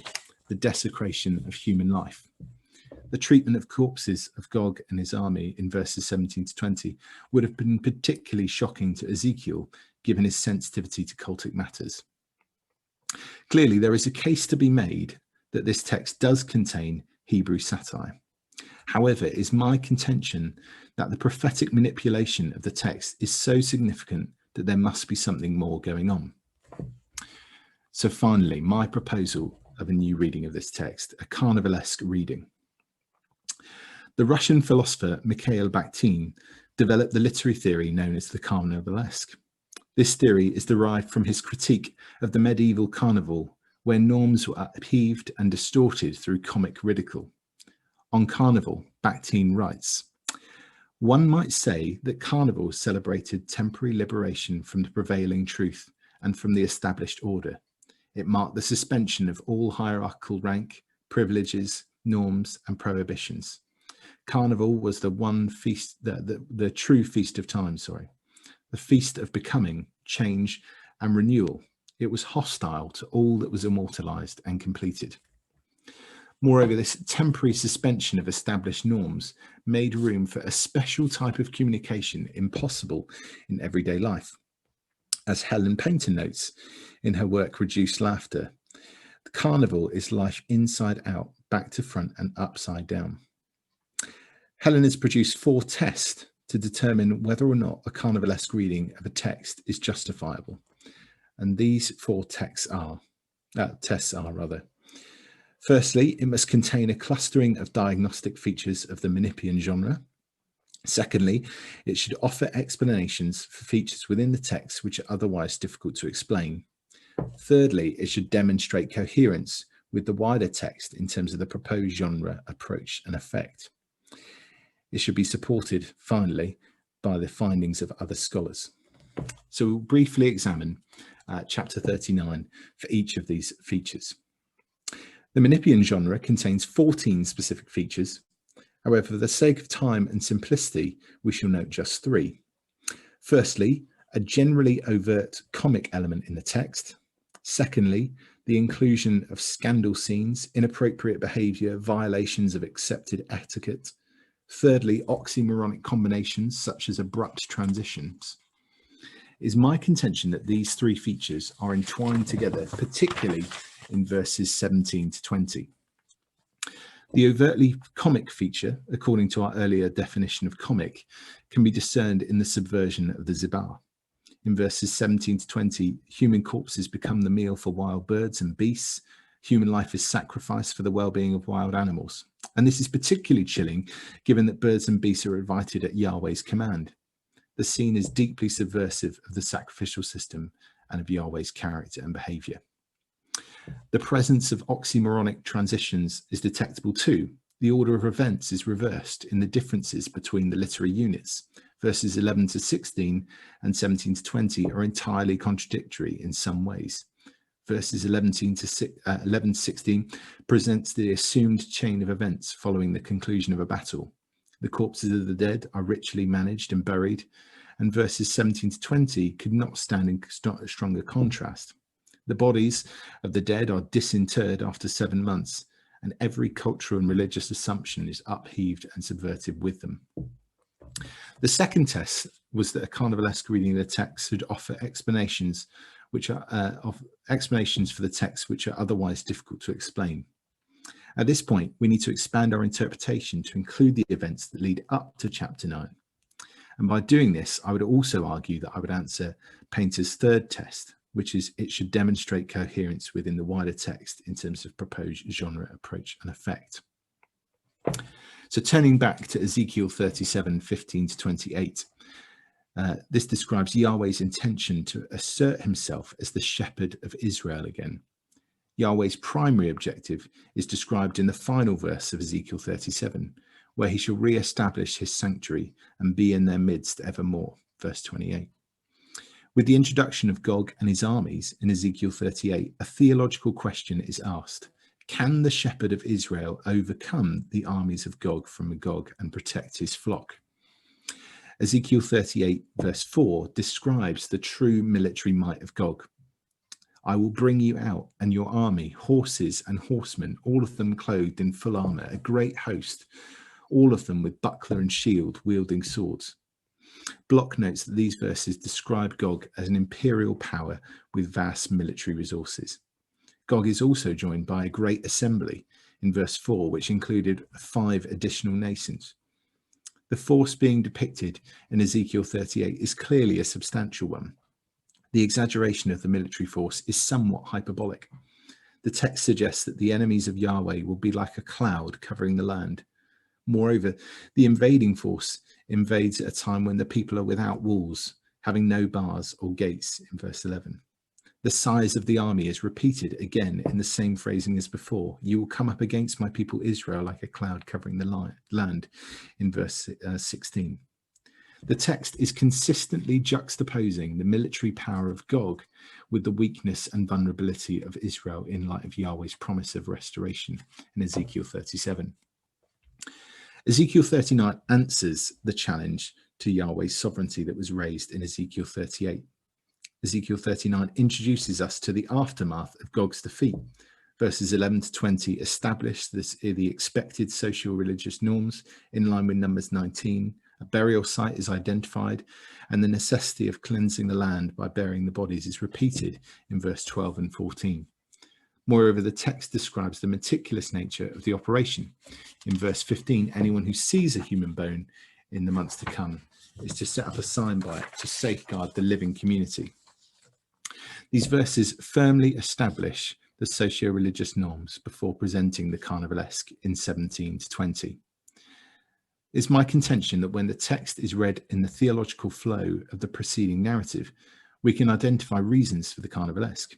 the desecration of human life. The treatment of corpses of Gog and his army in verses 17 to 20 would have been particularly shocking to Ezekiel, given his sensitivity to cultic matters. Clearly, there is a case to be made that this text does contain Hebrew satire. However, it is my contention that the prophetic manipulation of the text is so significant that there must be something more going on. So finally, my proposal of a new reading of this text, a Carnivalesque reading. The Russian philosopher Mikhail Bakhtin developed the literary theory known as the Carnivalesque. This theory is derived from his critique of the medieval carnival, where norms were upheaved and distorted through comic ridicule. On Carnival, Bakhtin writes, "One might say that Carnival celebrated temporary liberation from the prevailing truth and from the established order. It marked the suspension of all hierarchical rank, privileges, norms, and prohibitions. Carnival was the one feast, the true feast of time, the feast of becoming, change, and renewal. It was hostile to all that was immortalized and completed. Moreover, this temporary suspension of established norms made room for a special type of communication impossible in everyday life. As Helen Paynter notes in her work Reduced Laughter, the carnival is life inside out, back to front, and upside down. Helen has produced 4 tests to determine whether or not a carnivalesque reading of a text is justifiable. And these 4 tests are, firstly, it must contain a clustering of diagnostic features of the Menippean genre. Secondly, it should offer explanations for features within the text which are otherwise difficult to explain. Thirdly, it should demonstrate coherence with the wider text in terms of the proposed genre, approach, and effect. It should be supported, finally, by the findings of other scholars. So we'll briefly examine chapter 39 for each of these features. The Menippean genre contains 14 specific features. However, for the sake of time and simplicity, we shall note just 3. Firstly, a generally overt comic element in the text. Secondly, the inclusion of scandal scenes, inappropriate behaviour, violations of accepted etiquette. Thirdly, oxymoronic combinations such as abrupt transitions. It is my contention that these 3 features are entwined together, particularly in verses 17 to 20. The overtly comic feature, according to our earlier definition of comic, can be discerned in the subversion of the Zibah. In verses 17 to 20, human corpses become the meal for wild birds and beasts. Human life is sacrificed for the well-being of wild animals. And this is particularly chilling, given that birds and beasts are invited at Yahweh's command. The scene is deeply subversive of the sacrificial system and of Yahweh's character and behaviour. The presence of oxymoronic transitions is detectable too. The order of events is reversed in the differences between the literary units. Verses 11 to 16 and 17 to 20 are entirely contradictory in some ways. Verses 11 to 16 presents the assumed chain of events following the conclusion of a battle. The corpses of the dead are ritually managed and buried, and verses 17 to 20 could not stand in stronger contrast. The bodies of the dead are disinterred after 7 months, and every cultural and religious assumption is upheaved and subverted with them. The second test was that a carnivalesque reading of the text should offer explanations for the text which are otherwise difficult to explain. At this point, we need to expand our interpretation to include the events that lead up to chapter 9. And by doing this, I would also argue that I would answer Paynter's third test, which is it should demonstrate coherence within the wider text in terms of proposed genre, approach, and effect. So turning back to Ezekiel 37, 15 to 28, This describes Yahweh's intention to assert himself as the shepherd of Israel again. Yahweh's primary objective is described in the final verse of Ezekiel 37, where he shall re-establish his sanctuary and be in their midst evermore, verse 28. With the introduction of Gog and his armies in Ezekiel 38, a theological question is asked. Can the shepherd of Israel overcome the armies of Gog from Magog and protect his flock? Ezekiel 38 verse 4 describes the true military might of Gog. I will bring you out and your army, horses and horsemen, all of them clothed in full armour, a great host, all of them with buckler and shield, wielding swords. Block notes that these verses describe Gog as an imperial power with vast military resources. Gog is also joined by a great assembly in verse 4, which included 5 additional nations. The force being depicted in Ezekiel 38 is clearly a substantial one. The exaggeration of the military force is somewhat hyperbolic. The text suggests that the enemies of Yahweh will be like a cloud covering the land. Moreover, the invading force invades at a time when the people are without walls, having no bars or gates, in verse 11. The size of the army is repeated again in the same phrasing as before. You will come up against my people Israel like a cloud covering the land, in verse 16. The text is consistently juxtaposing the military power of Gog with the weakness and vulnerability of Israel in light of Yahweh's promise of restoration in Ezekiel 37. Ezekiel 39 answers the challenge to Yahweh's sovereignty that was raised in Ezekiel 38. Ezekiel 39 introduces us to the aftermath of Gog's defeat. Verses 11 to 20 establish the expected socio-religious norms in line with Numbers 19. A burial site is identified, and the necessity of cleansing the land by burying the bodies is repeated in verse 12 and 14. Moreover, the text describes the meticulous nature of the operation. In verse 15, anyone who sees a human bone in the months to come is to set up a sign by it to safeguard the living community. These verses firmly establish the socio-religious norms before presenting the Carnivalesque in 17 to 20. It's my contention that when the text is read in the theological flow of the preceding narrative, we can identify reasons for the Carnivalesque.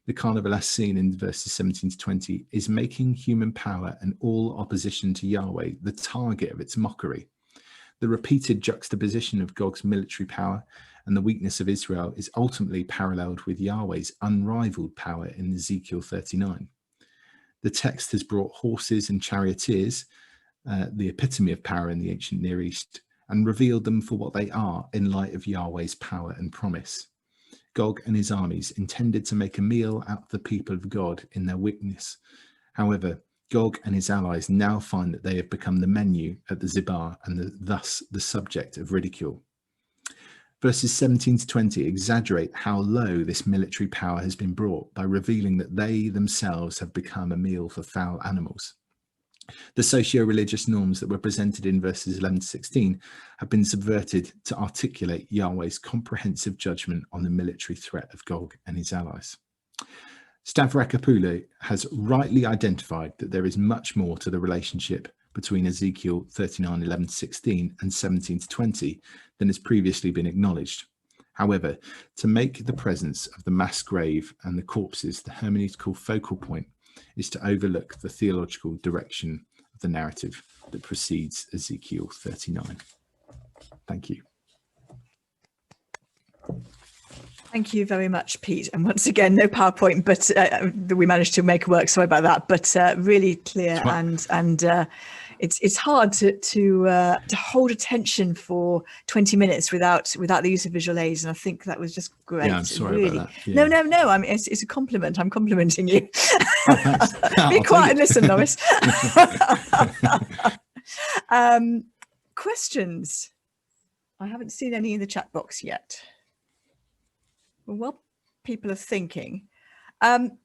The Carnivalesque scene in verses 17 to 20 is making human power and all opposition to Yahweh the target of its mockery. The repeated juxtaposition of Gog's military power and the weakness of Israel is ultimately paralleled with Yahweh's unrivaled power in Ezekiel 39. The text has brought horses and charioteers, the epitome of power in the ancient Near East, and revealed them for what they are in light of Yahweh's power and promise. Gog and his armies intended to make a meal out of the people of God in their weakness. However, Gog and his allies now find that they have become the menu at the Zibah and thus the subject of ridicule. Verses 17 to 20 exaggerate how low this military power has been brought by revealing that they themselves have become a meal for foul animals. The socio-religious norms that were presented in verses 11 to 16 have been subverted to articulate Yahweh's comprehensive judgment on the military threat of Gog and his allies. Stavrakopoulos has rightly identified that there is much more to the relationship between Ezekiel 39, 11 to 16 and 17 to 20 than has previously been acknowledged. However, to make the presence of the mass grave and the corpses the hermeneutical focal point is to overlook the theological direction of the narrative that precedes Ezekiel 39. Thank you. Thank you very much, Pete. And once again, no PowerPoint, but we managed to make it work. Sorry about that, but really clear, and it's hard to hold attention for 20 minutes without the use of visual aids. And I think that was just great. Yeah, I'm sorry really. about that. Yeah. No. I mean, it's a compliment. I'm complimenting you. Oh, Be quiet and listen, Norris. Questions? I haven't seen any in the chat box yet. Well, people are thinking. I'm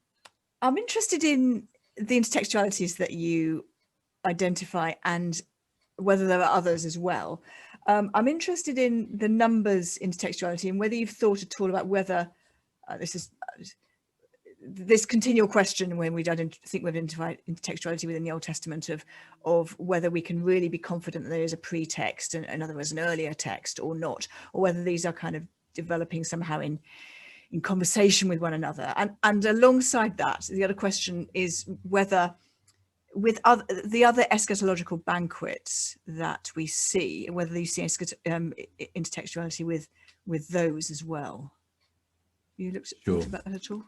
interested in the intertextualities that you identify and whether there are others as well. I'm interested in the numbers intertextuality and whether you've thought at all about whether this is this continual question when we don't think we've identified intertextuality within the Old Testament of whether we can really be confident that there is a pretext, in other words, an earlier text or not, or whether these are kind of developing somehow in conversation with one another. And alongside that, the other question is whether with the other eschatological banquets that we see, whether you see intertextuality with those as well. You thought about that at all?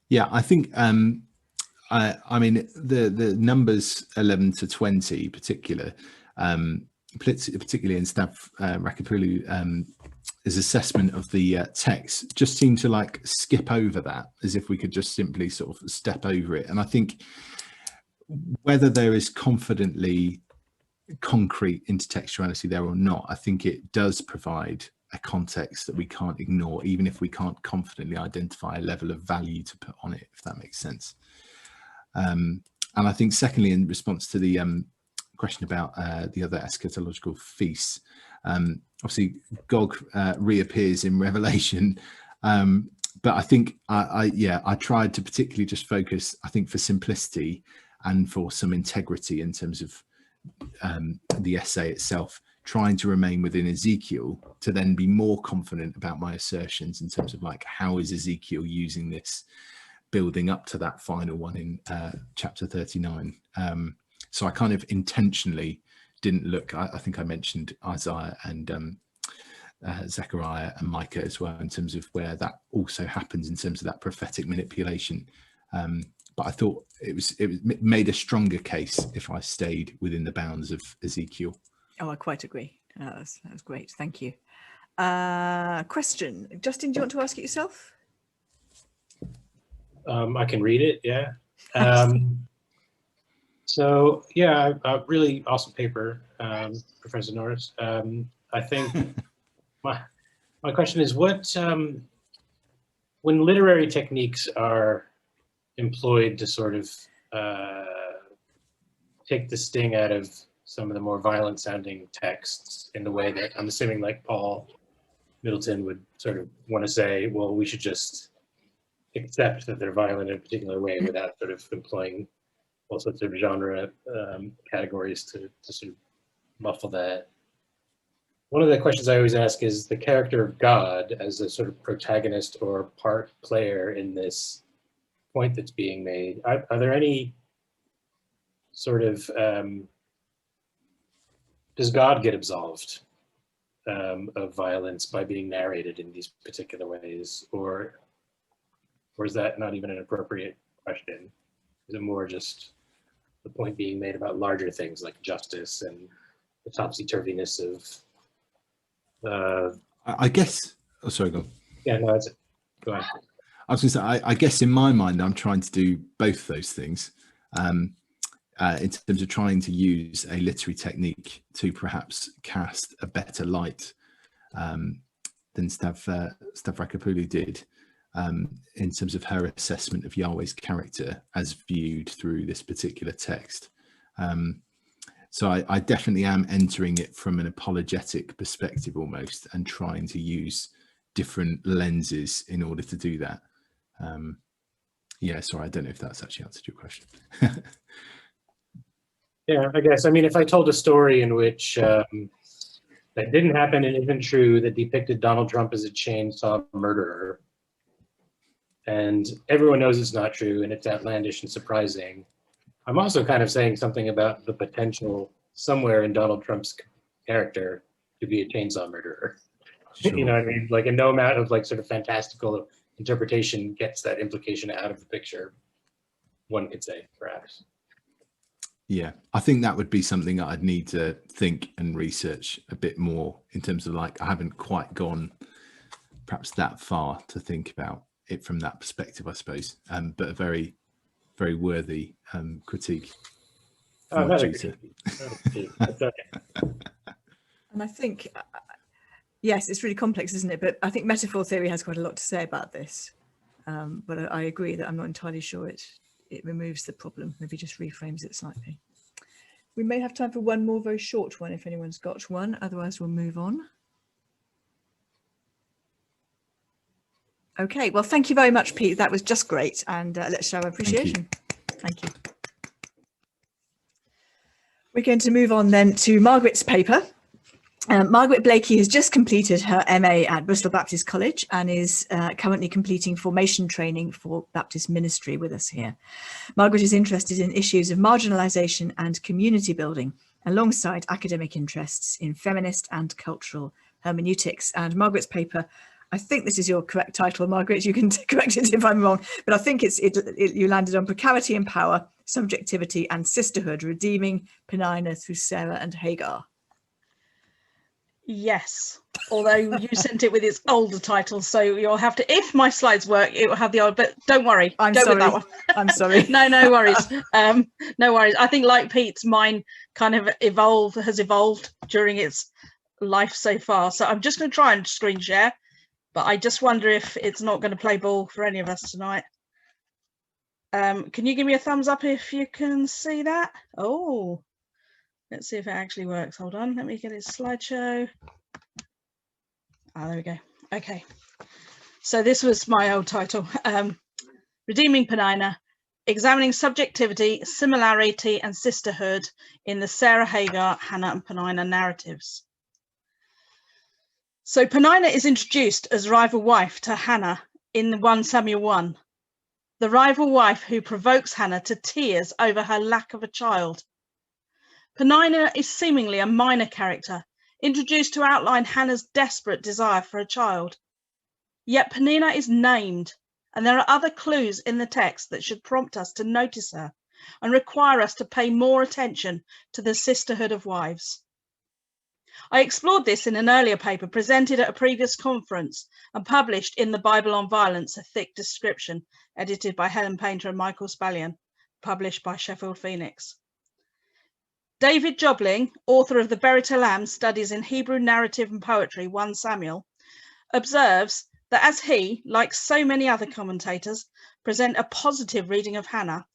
Yeah, I think I mean the numbers 11 to 20 particularly in Stav Rakapulu, his assessment of the text just seemed to like skip over that, as if we could just simply sort of step over it. And I think whether there is confidently concrete intertextuality there or not, I think it does provide a context that we can't ignore, even if we can't confidently identify a level of value to put on it, if that makes sense. And I think secondly, in response to the question about the other eschatological feasts, obviously Gog reappears in Revelation, but I think I tried to particularly just focus, I think, for simplicity and for some integrity in terms of the essay itself, trying to remain within Ezekiel to then be more confident about my assertions in terms of like, how is Ezekiel using this, building up to that final one in chapter 39. So I kind of intentionally didn't look, I think I mentioned Isaiah and Zechariah and Micah as well, in terms of where that also happens in terms of that prophetic manipulation. But I thought it made a stronger case if I stayed within the bounds of Ezekiel. Oh, I quite agree. That was great. Thank you. Question. Justin, do you want to ask it yourself? I can read it, yeah. So, yeah, a really awesome paper, Professor Norris. I think my question is, what, when literary techniques are employed to sort of take the sting out of some of the more violent sounding texts in the way that I'm assuming like Paul Middleton would sort of want to say, well, we should just accept that they're violent in a particular way without sort of employing all sorts of genre categories to sort of muffle that. One of the questions I always ask is the character of God as a sort of protagonist or part player in this point that's being made. Are there any sort of, does God get absolved of violence by being narrated in these particular ways? Or is that not even an appropriate question? Is it more just the point being made about larger things like justice and the topsy-turviness of... I guess, oh, sorry, go on. Yeah, no, that's it. Go ahead. I was going to say, I guess in my mind, I'm trying to do both those things in terms of trying to use a literary technique to perhaps cast a better light than Stav Rakapulu did in terms of her assessment of Yahweh's character as viewed through this particular text. So I definitely am entering it from an apologetic perspective almost, and trying to use different lenses in order to do that. Yeah, sorry, I don't know if that's actually answered your question. Yeah, I guess. I mean, if I told a story in which that didn't happen and isn't true, that depicted Donald Trump as a chainsaw murderer, and everyone knows it's not true and it's outlandish and surprising, I'm also kind of saying something about the potential somewhere in Donald Trump's character to be a chainsaw murderer. Sure. You know what I mean? Like, a no amount of like sort of fantastical interpretation gets that implication out of the picture, one could say, perhaps. Yeah, I think that would be something that I'd need to think and research a bit more in terms of like, I haven't quite gone perhaps that far to think about it from that perspective, I suppose, but a very, very worthy critique. Oh, not a critique. That's okay. And I think, yes, it's really complex, isn't it? But I think metaphor theory has quite a lot to say about this. But I agree that I'm not entirely sure it removes the problem, maybe just reframes it slightly. We may have time for one more very short one if anyone's got one, otherwise we'll move on. Okay, well, thank you very much, Pete. That was just great. And let's show our appreciation. Thank you. We're going to move on then to Margaret's paper. Margaret Blakey has just completed her MA at Bristol Baptist College and is currently completing formation training for Baptist ministry with us here. Margaret is interested in issues of marginalisation and community building, alongside academic interests in feminist and cultural hermeneutics. And Margaret's paper, I think this is your correct title, Margaret, you can correct it if I'm wrong, but I think you landed on precarity and power, subjectivity and sisterhood, redeeming Peninnah through Sarah and Hagar. Yes, although you sent it with its older title, so you'll have to, if my slides work, it will have the old, but don't worry. I'm go sorry. With that one. I'm sorry. No worries. No worries. I think like Pete's, mine kind of has evolved during its life so far. So I'm just going to try and screen share, but I just wonder if it's not going to play ball for any of us tonight. Can you give me a thumbs up if you can see that? Oh. Let's see if it actually works. Hold on, let me get its slideshow. Ah, there we go. Okay. So this was my old title. Redeeming Peninnah, examining subjectivity, similarity and sisterhood in the Sarah, Hagar, Hannah and Peninnah narratives. So Peninnah is introduced as rival wife to Hannah in 1 Samuel 1. The rival wife who provokes Hannah to tears over her lack of a child. Peninnah is seemingly a minor character, introduced to outline Hannah's desperate desire for a child. Yet Peninnah is named, and there are other clues in the text that should prompt us to notice her and require us to pay more attention to the sisterhood of wives. I explored this in an earlier paper presented at a previous conference and published in the Bible on Violence, a Thick Description, edited by Helen Paynter and Michael Spallion, published by Sheffield Phoenix. David Jobling, author of the Berita Lamb Studies in Hebrew Narrative and Poetry, 1 Samuel, observes that as he, like so many other commentators, present a positive reading of Hannah,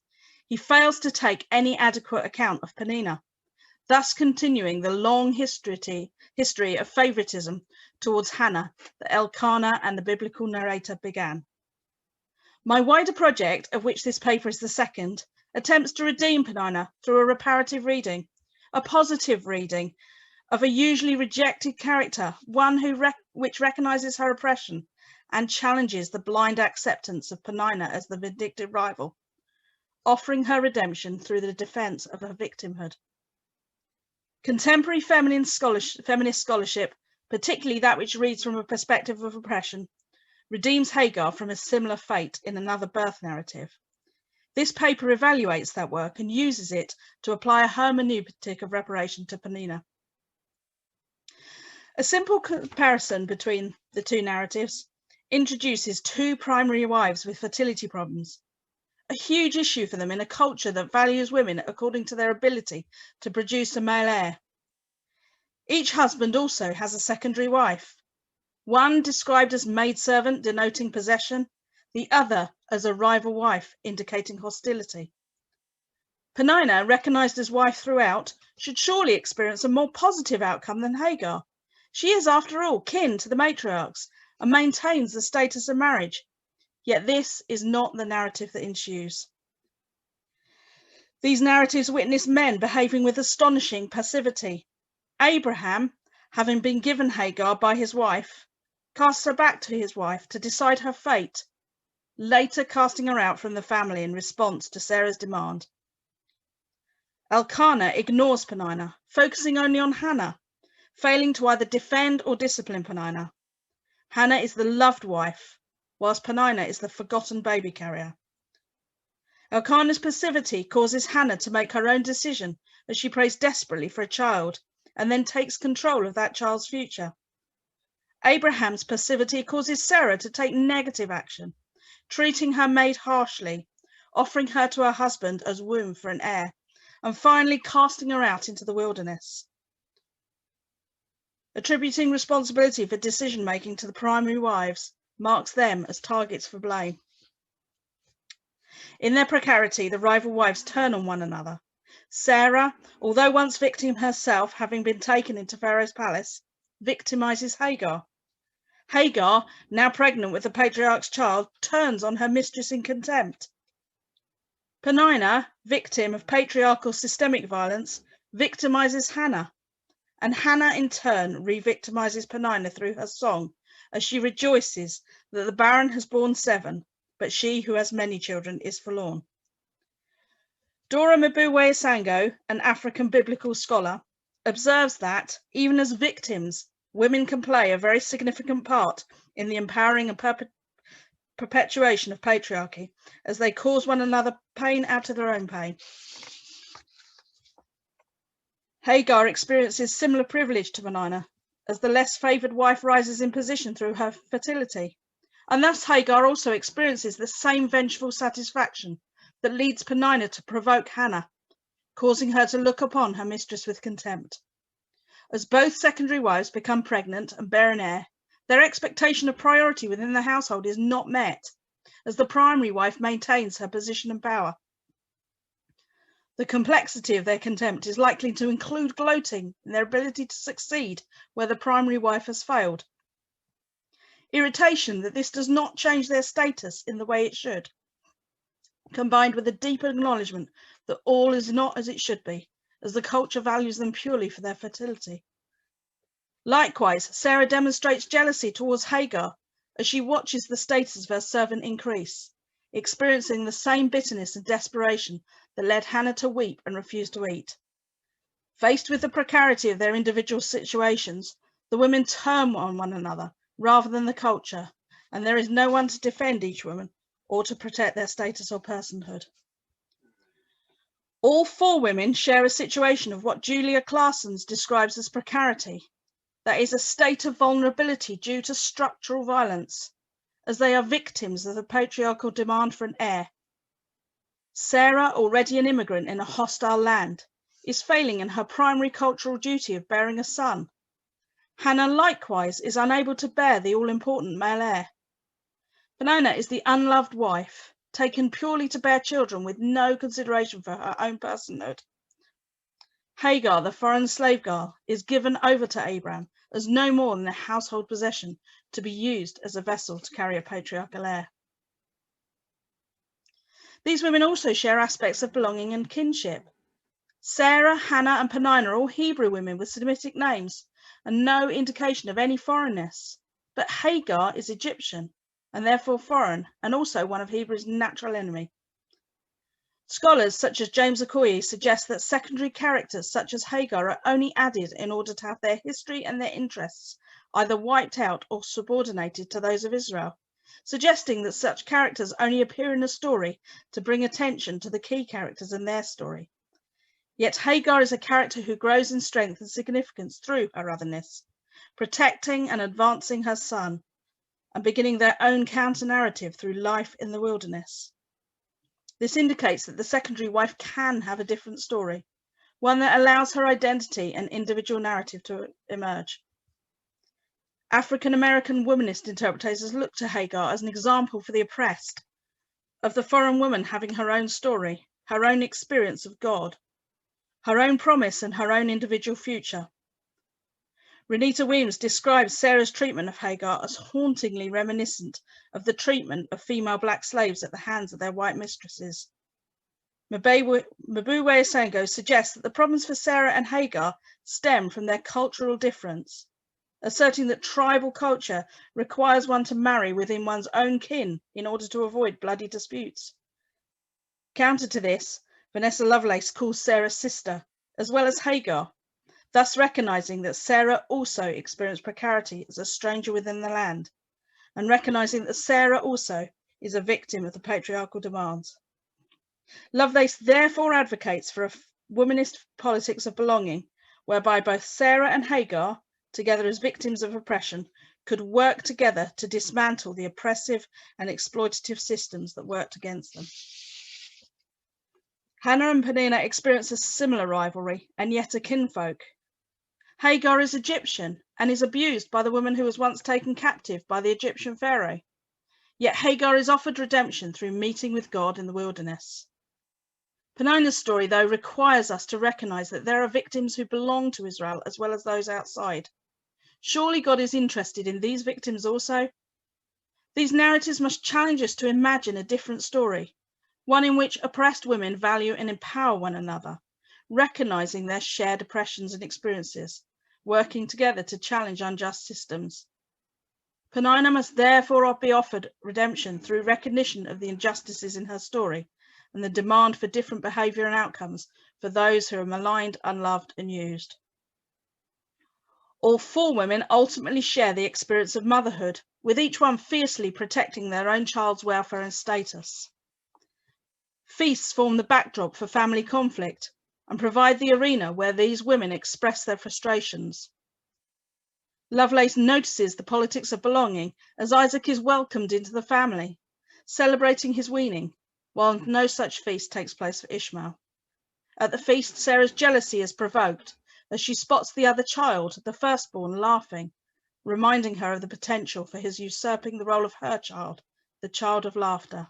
he fails to take any adequate account of Peninnah, thus continuing the long history of favoritism towards Hannah that Elkanah and the biblical narrator began. My wider project, of which this paper is the second, attempts to redeem Peninnah through a reparative reading, a positive reading of a usually rejected character, one which recognises her oppression and challenges the blind acceptance of Peninnah as the vindictive rival, offering her redemption through the defence of her victimhood. Contemporary feminist scholarship, particularly that which reads from a perspective of oppression, redeems Hagar from a similar fate in another birth narrative. This paper evaluates that work and uses it to apply a hermeneutic of reparation to Peninnah. A simple comparison between the two narratives introduces two primary wives with fertility problems, a huge issue for them in a culture that values women according to their ability to produce a male heir. Each husband also has a secondary wife, one described as maidservant denoting possession, the other as a rival wife, indicating hostility. Peninnah, recognised as wife throughout, should surely experience a more positive outcome than Hagar. She is, after all, kin to the matriarchs and maintains the status of marriage. Yet this is not the narrative that ensues. These narratives witness men behaving with astonishing passivity. Abraham, having been given Hagar by his wife, casts her back to his wife to decide her fate, later casting her out from the family in response to Sarah's demand. Elkanah ignores Peninnah, focusing only on Hannah, failing to either defend or discipline Peninnah. Hannah is the loved wife, whilst Peninnah is the forgotten baby carrier. Elkanah's passivity causes Hannah to make her own decision as she prays desperately for a child and then takes control of that child's future. Abraham's passivity causes Sarah to take negative action, treating her maid harshly, offering her to her husband as womb for an heir, and finally casting her out into the wilderness. Attributing responsibility for decision-making to the primary wives marks them as targets for blame. In their precarity, the rival wives turn on one another. Sarah, although once victim herself, having been taken into Pharaoh's palace, victimizes Hagar. Hagar, now pregnant with the patriarch's child, turns on her mistress in contempt. Peninnah, victim of patriarchal systemic violence, victimizes Hannah, and Hannah in turn re-victimizes Peninnah through her song, as she rejoices that the barren has borne 7, but she who has many children is forlorn. Dora Mabuwe-Sango, an African biblical scholar, observes that, even as victims, women can play a very significant part in the empowering and perpetuation of patriarchy, as they cause one another pain out of their own pain. Hagar experiences similar privilege to Peninnah, as the less favoured wife rises in position through her fertility, and thus Hagar also experiences the same vengeful satisfaction that leads Peninnah to provoke Hannah, causing her to look upon her mistress with contempt. As both secondary wives become pregnant and bear an heir, their expectation of priority within the household is not met, as the primary wife maintains her position and power. The complexity of their contempt is likely to include gloating in their ability to succeed where the primary wife has failed. Irritation that this does not change their status in the way it should, combined with a deeper acknowledgement that all is not as it should be, as the culture values them purely for their fertility. Likewise, Sarah demonstrates jealousy towards Hagar as she watches the status of her servant increase, experiencing the same bitterness and desperation that led Hannah to weep and refuse to eat. Faced with the precarity of their individual situations, the women turn on one another rather than the culture, and there is no one to defend each woman or to protect their status or personhood. All 4 women share a situation of what Julia Claessens describes as precarity, that is, a state of vulnerability due to structural violence, as they are victims of the patriarchal demand for an heir. Sarah, already an immigrant in a hostile land, is failing in her primary cultural duty of bearing a son. Hannah likewise is unable to bear the all-important male heir. Peninnah is the unloved wife, taken purely to bear children with no consideration for her own personhood. Hagar, the foreign slave girl, is given over to Abraham as no more than a household possession to be used as a vessel to carry a patriarchal heir. These women also share aspects of belonging and kinship. Sarah, Hannah, and Peninnah are all Hebrew women with Semitic names and no indication of any foreignness. But Hagar is Egyptian and therefore foreign, and also one of Hebrew's natural enemy. Scholars such as James Okoye suggest that secondary characters such as Hagar are only added in order to have their history and their interests either wiped out or subordinated to those of Israel, suggesting that such characters only appear in a story to bring attention to the key characters in their story. Yet Hagar is a character who grows in strength and significance through her otherness, protecting and advancing her son, and beginning their own counter-narrative through life in the wilderness. This indicates that the secondary wife can have a different story, one that allows her identity and individual narrative to emerge. African-American womanist interpreters look to Hagar as an example for the oppressed, of the foreign woman having her own story, her own experience of God, her own promise and her own individual future. Renita Weems describes Sarah's treatment of Hagar as hauntingly reminiscent of the treatment of female black slaves at the hands of their white mistresses. Mabuwe-Sango suggests that the problems for Sarah and Hagar stem from their cultural difference, asserting that tribal culture requires one to marry within one's own kin in order to avoid bloody disputes. Counter to this, Vanessa Lovelace calls Sarah sister, as well as Hagar, thus recognizing that Sarah also experienced precarity as a stranger within the land, and recognizing that Sarah also is a victim of the patriarchal demands. Lovelace therefore advocates for a womanist politics of belonging, whereby both Sarah and Hagar, together as victims of oppression, could work together to dismantle the oppressive and exploitative systems that worked against them. Hannah and Peninnah experience a similar rivalry, and yet a kinfolk. Hagar is Egyptian and is abused by the woman who was once taken captive by the Egyptian pharaoh. Yet Hagar is offered redemption through meeting with God in the wilderness. Peninnah's story, though, requires us to recognize that there are victims who belong to Israel as well as those outside. Surely God is interested in these victims also? These narratives must challenge us to imagine a different story, one in which oppressed women value and empower one another, recognizing their shared oppressions and experiences, working together to challenge unjust systems. Peninnah must therefore be offered redemption through recognition of the injustices in her story and the demand for different behaviour and outcomes for those who are maligned, unloved and used. All four women ultimately share the experience of motherhood, with each one fiercely protecting their own child's welfare and status. Feasts form the backdrop for family conflict and provide the arena where these women express their frustrations. Lovelace notices the politics of belonging as Ezek is welcomed into the family, celebrating his weaning, while no such feast takes place for Ishmael. At the feast, Sarah's jealousy is provoked as she spots the other child, the firstborn, laughing, reminding her of the potential for his usurping the role of her child, the child of laughter.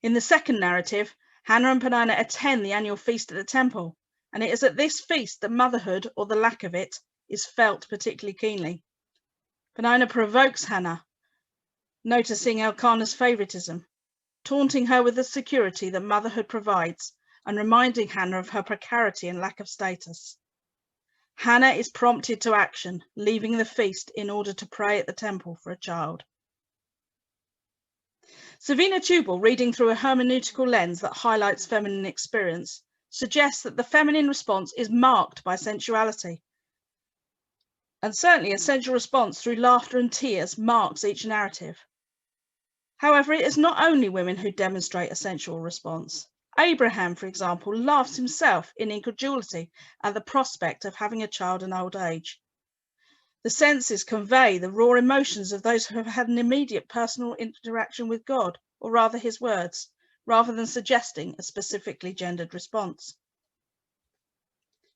In the second narrative, Hannah and Peninnah attend the annual feast at the temple, and it is at this feast that motherhood, or the lack of it, is felt particularly keenly. Peninnah provokes Hannah, noticing Elkanah's favouritism, taunting her with the security that motherhood provides, and reminding Hannah of her precarity and lack of status. Hannah is prompted to action, leaving the feast in order to pray at the temple for a child. Savina Tubal, reading through a hermeneutical lens that highlights feminine experience, suggests that the feminine response is marked by sensuality. And certainly a sensual response through laughter and tears marks each narrative. However, it is not only women who demonstrate a sensual response. Abraham, for example, laughs himself in incredulity at the prospect of having a child in old age. The senses convey the raw emotions of those who have had an immediate personal interaction with God, or rather his words, rather than suggesting a specifically gendered response.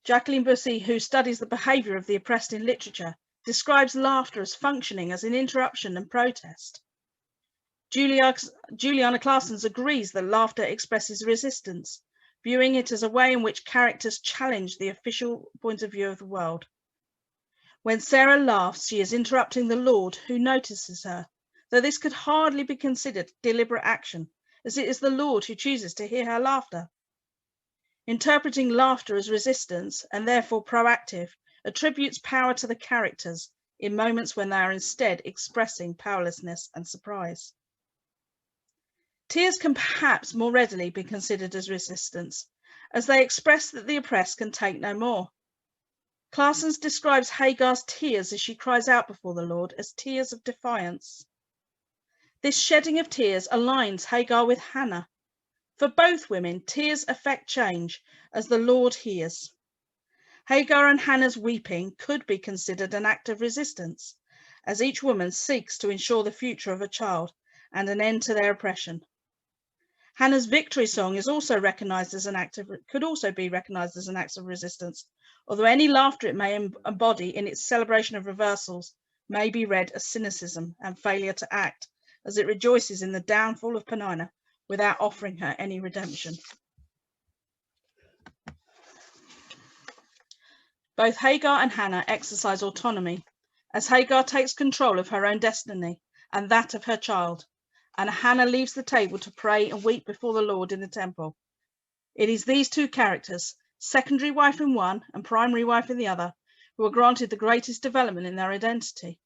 Jacqueline Bussy, who studies the behaviour of the oppressed in literature, describes laughter as functioning as an interruption and protest. Juliana Claessens agrees that laughter expresses resistance, viewing it as a way in which characters challenge the official point of view of the world. When Sarah laughs, she is interrupting the Lord who notices her, though this could hardly be considered deliberate action, as it is the Lord who chooses to hear her laughter. Interpreting laughter as resistance, and therefore proactive, attributes power to the characters in moments when they are instead expressing powerlessness and surprise. Tears can perhaps more readily be considered as resistance, as they express that the oppressed can take no more. Claessens describes Hagar's tears as she cries out before the Lord as tears of defiance. This shedding of tears aligns Hagar with Hannah. For both women, tears affect change as the Lord hears. Hagar and Hannah's weeping could be considered an act of resistance, as each woman seeks to ensure the future of a child and an end to their oppression. Hannah's victory song is also recognized as could also be recognized as an act of resistance, although any laughter it may embody in its celebration of reversals may be read as cynicism and failure to act, as it rejoices in the downfall of Peninnah without offering her any redemption. Both Hagar and Hannah exercise autonomy, as Hagar takes control of her own destiny and that of her child, and Hannah leaves the table to pray and weep before the Lord in the temple. It is these two characters, secondary wife in one and primary wife in the other, who are granted the greatest development in their identity.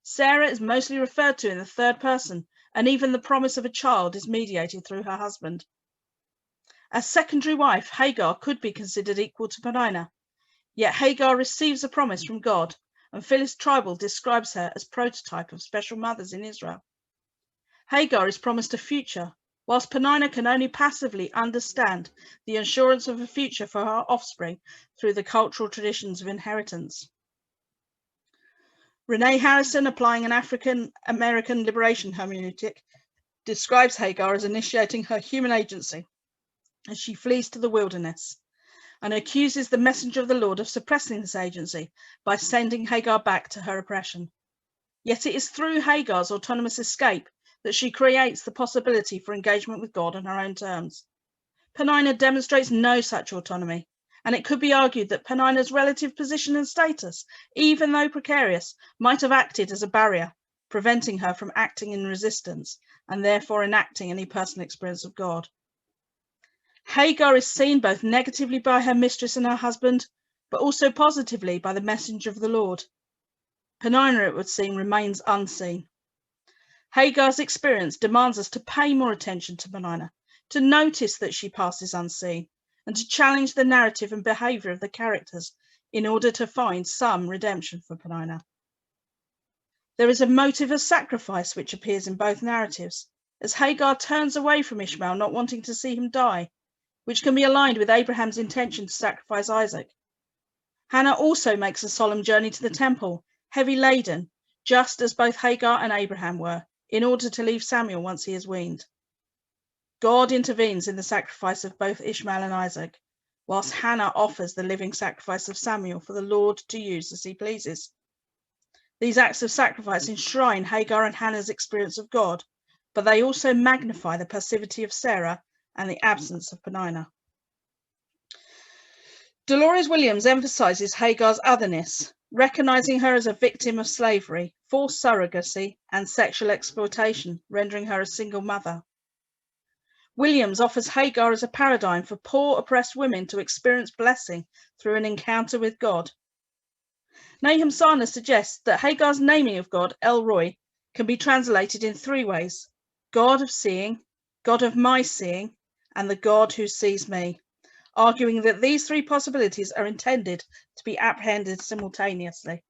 Sarah is mostly referred to in the third person, and even the promise of a child is mediated through her husband. As secondary wife, Hagar could be considered equal to Peninnah, yet Hagar receives a promise from God, and Phyllis Tribal describes her as prototype of special mothers in Israel. Hagar is promised a future, whilst Peninnah can only passively understand the assurance of a future for her offspring through the cultural traditions of inheritance. Renee Harrison, applying an African-American liberation hermeneutic, describes Hagar as initiating her human agency as she flees to the wilderness, and accuses the messenger of the Lord of suppressing this agency by sending Hagar back to her oppression. Yet it is through Hagar's autonomous escape that she creates the possibility for engagement with God on her own terms. Peninnah demonstrates no such autonomy, And it could be argued that Peninnah's relative position and status, even though precarious, might have acted as a barrier, preventing her from acting in resistance and therefore enacting any personal experience of God. Hagar is seen both negatively by her mistress and her husband, but also positively by the messenger of the Lord. Peninnah, it would seem, remains unseen. Hagar's experience demands us to pay more attention to Peninnah, to notice that she passes unseen, and to challenge the narrative and behaviour of the characters in order to find some redemption for Peninnah. There is a motive of sacrifice which appears in both narratives, as Hagar turns away from Ishmael, not wanting to see him die, which can be aligned with Abraham's intention to sacrifice Isaac. Hannah also makes a solemn journey to the temple, heavy laden, just as both Hagar and Abraham were, in order to leave Samuel once he is weaned. God intervenes in the sacrifice of both Ishmael and Isaac, whilst Hannah offers the living sacrifice of Samuel for the Lord to use as he pleases. These acts of sacrifice enshrine Hagar and Hannah's experience of God, but they also magnify the passivity of Sarah and the absence of Peninnah. Dolores Williams emphasises Hagar's otherness, recognising her as a victim of slavery, forced surrogacy and sexual exploitation, rendering her a single mother. Williams offers Hagar as a paradigm for poor, oppressed women to experience blessing through an encounter with God. Nahum Sana suggests that Hagar's naming of God, El Roi, can be translated in three ways: God of seeing, God of my seeing, and the God who sees me, arguing that these three possibilities are intended to be apprehended simultaneously.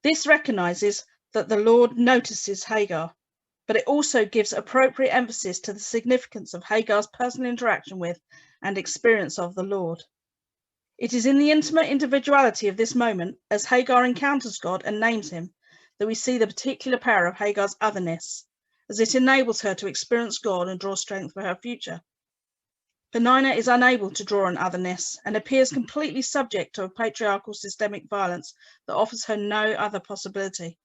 This recognises that the Lord notices Hagar, but it also gives appropriate emphasis to the significance of Hagar's personal interaction with and experience of the Lord. It is in the intimate individuality of this moment, as Hagar encounters God and names him, that we see the particular power of Hagar's otherness, as it enables her to experience God and draw strength for her future. Peninnah is unable to draw on otherness and appears completely subject to a patriarchal systemic violence that offers her no other possibility.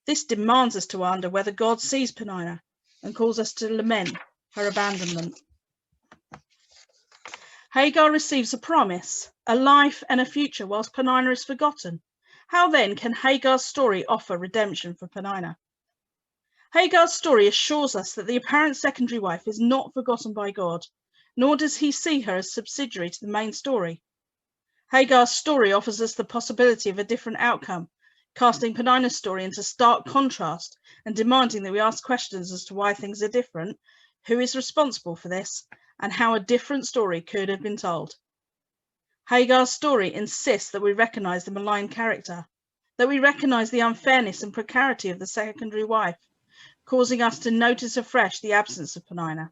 This demands us to wonder whether God sees Peninnah and calls us to lament her abandonment. Hagar receives a promise, a life and a future, whilst Peninnah is forgotten. How then can Hagar's story offer redemption for Peninnah? Hagar's story assures us that the apparent secondary wife is not forgotten by God, nor does he see her as subsidiary to the main story. Hagar's story offers us the possibility of a different outcome, casting Peninnah's story into stark contrast and demanding that we ask questions as to why things are different, who is responsible for this, and how a different story could have been told. Hagar's story insists that we recognise the malign character, that we recognise the unfairness and precarity of the secondary wife, causing us to notice afresh the absence of Peninnah,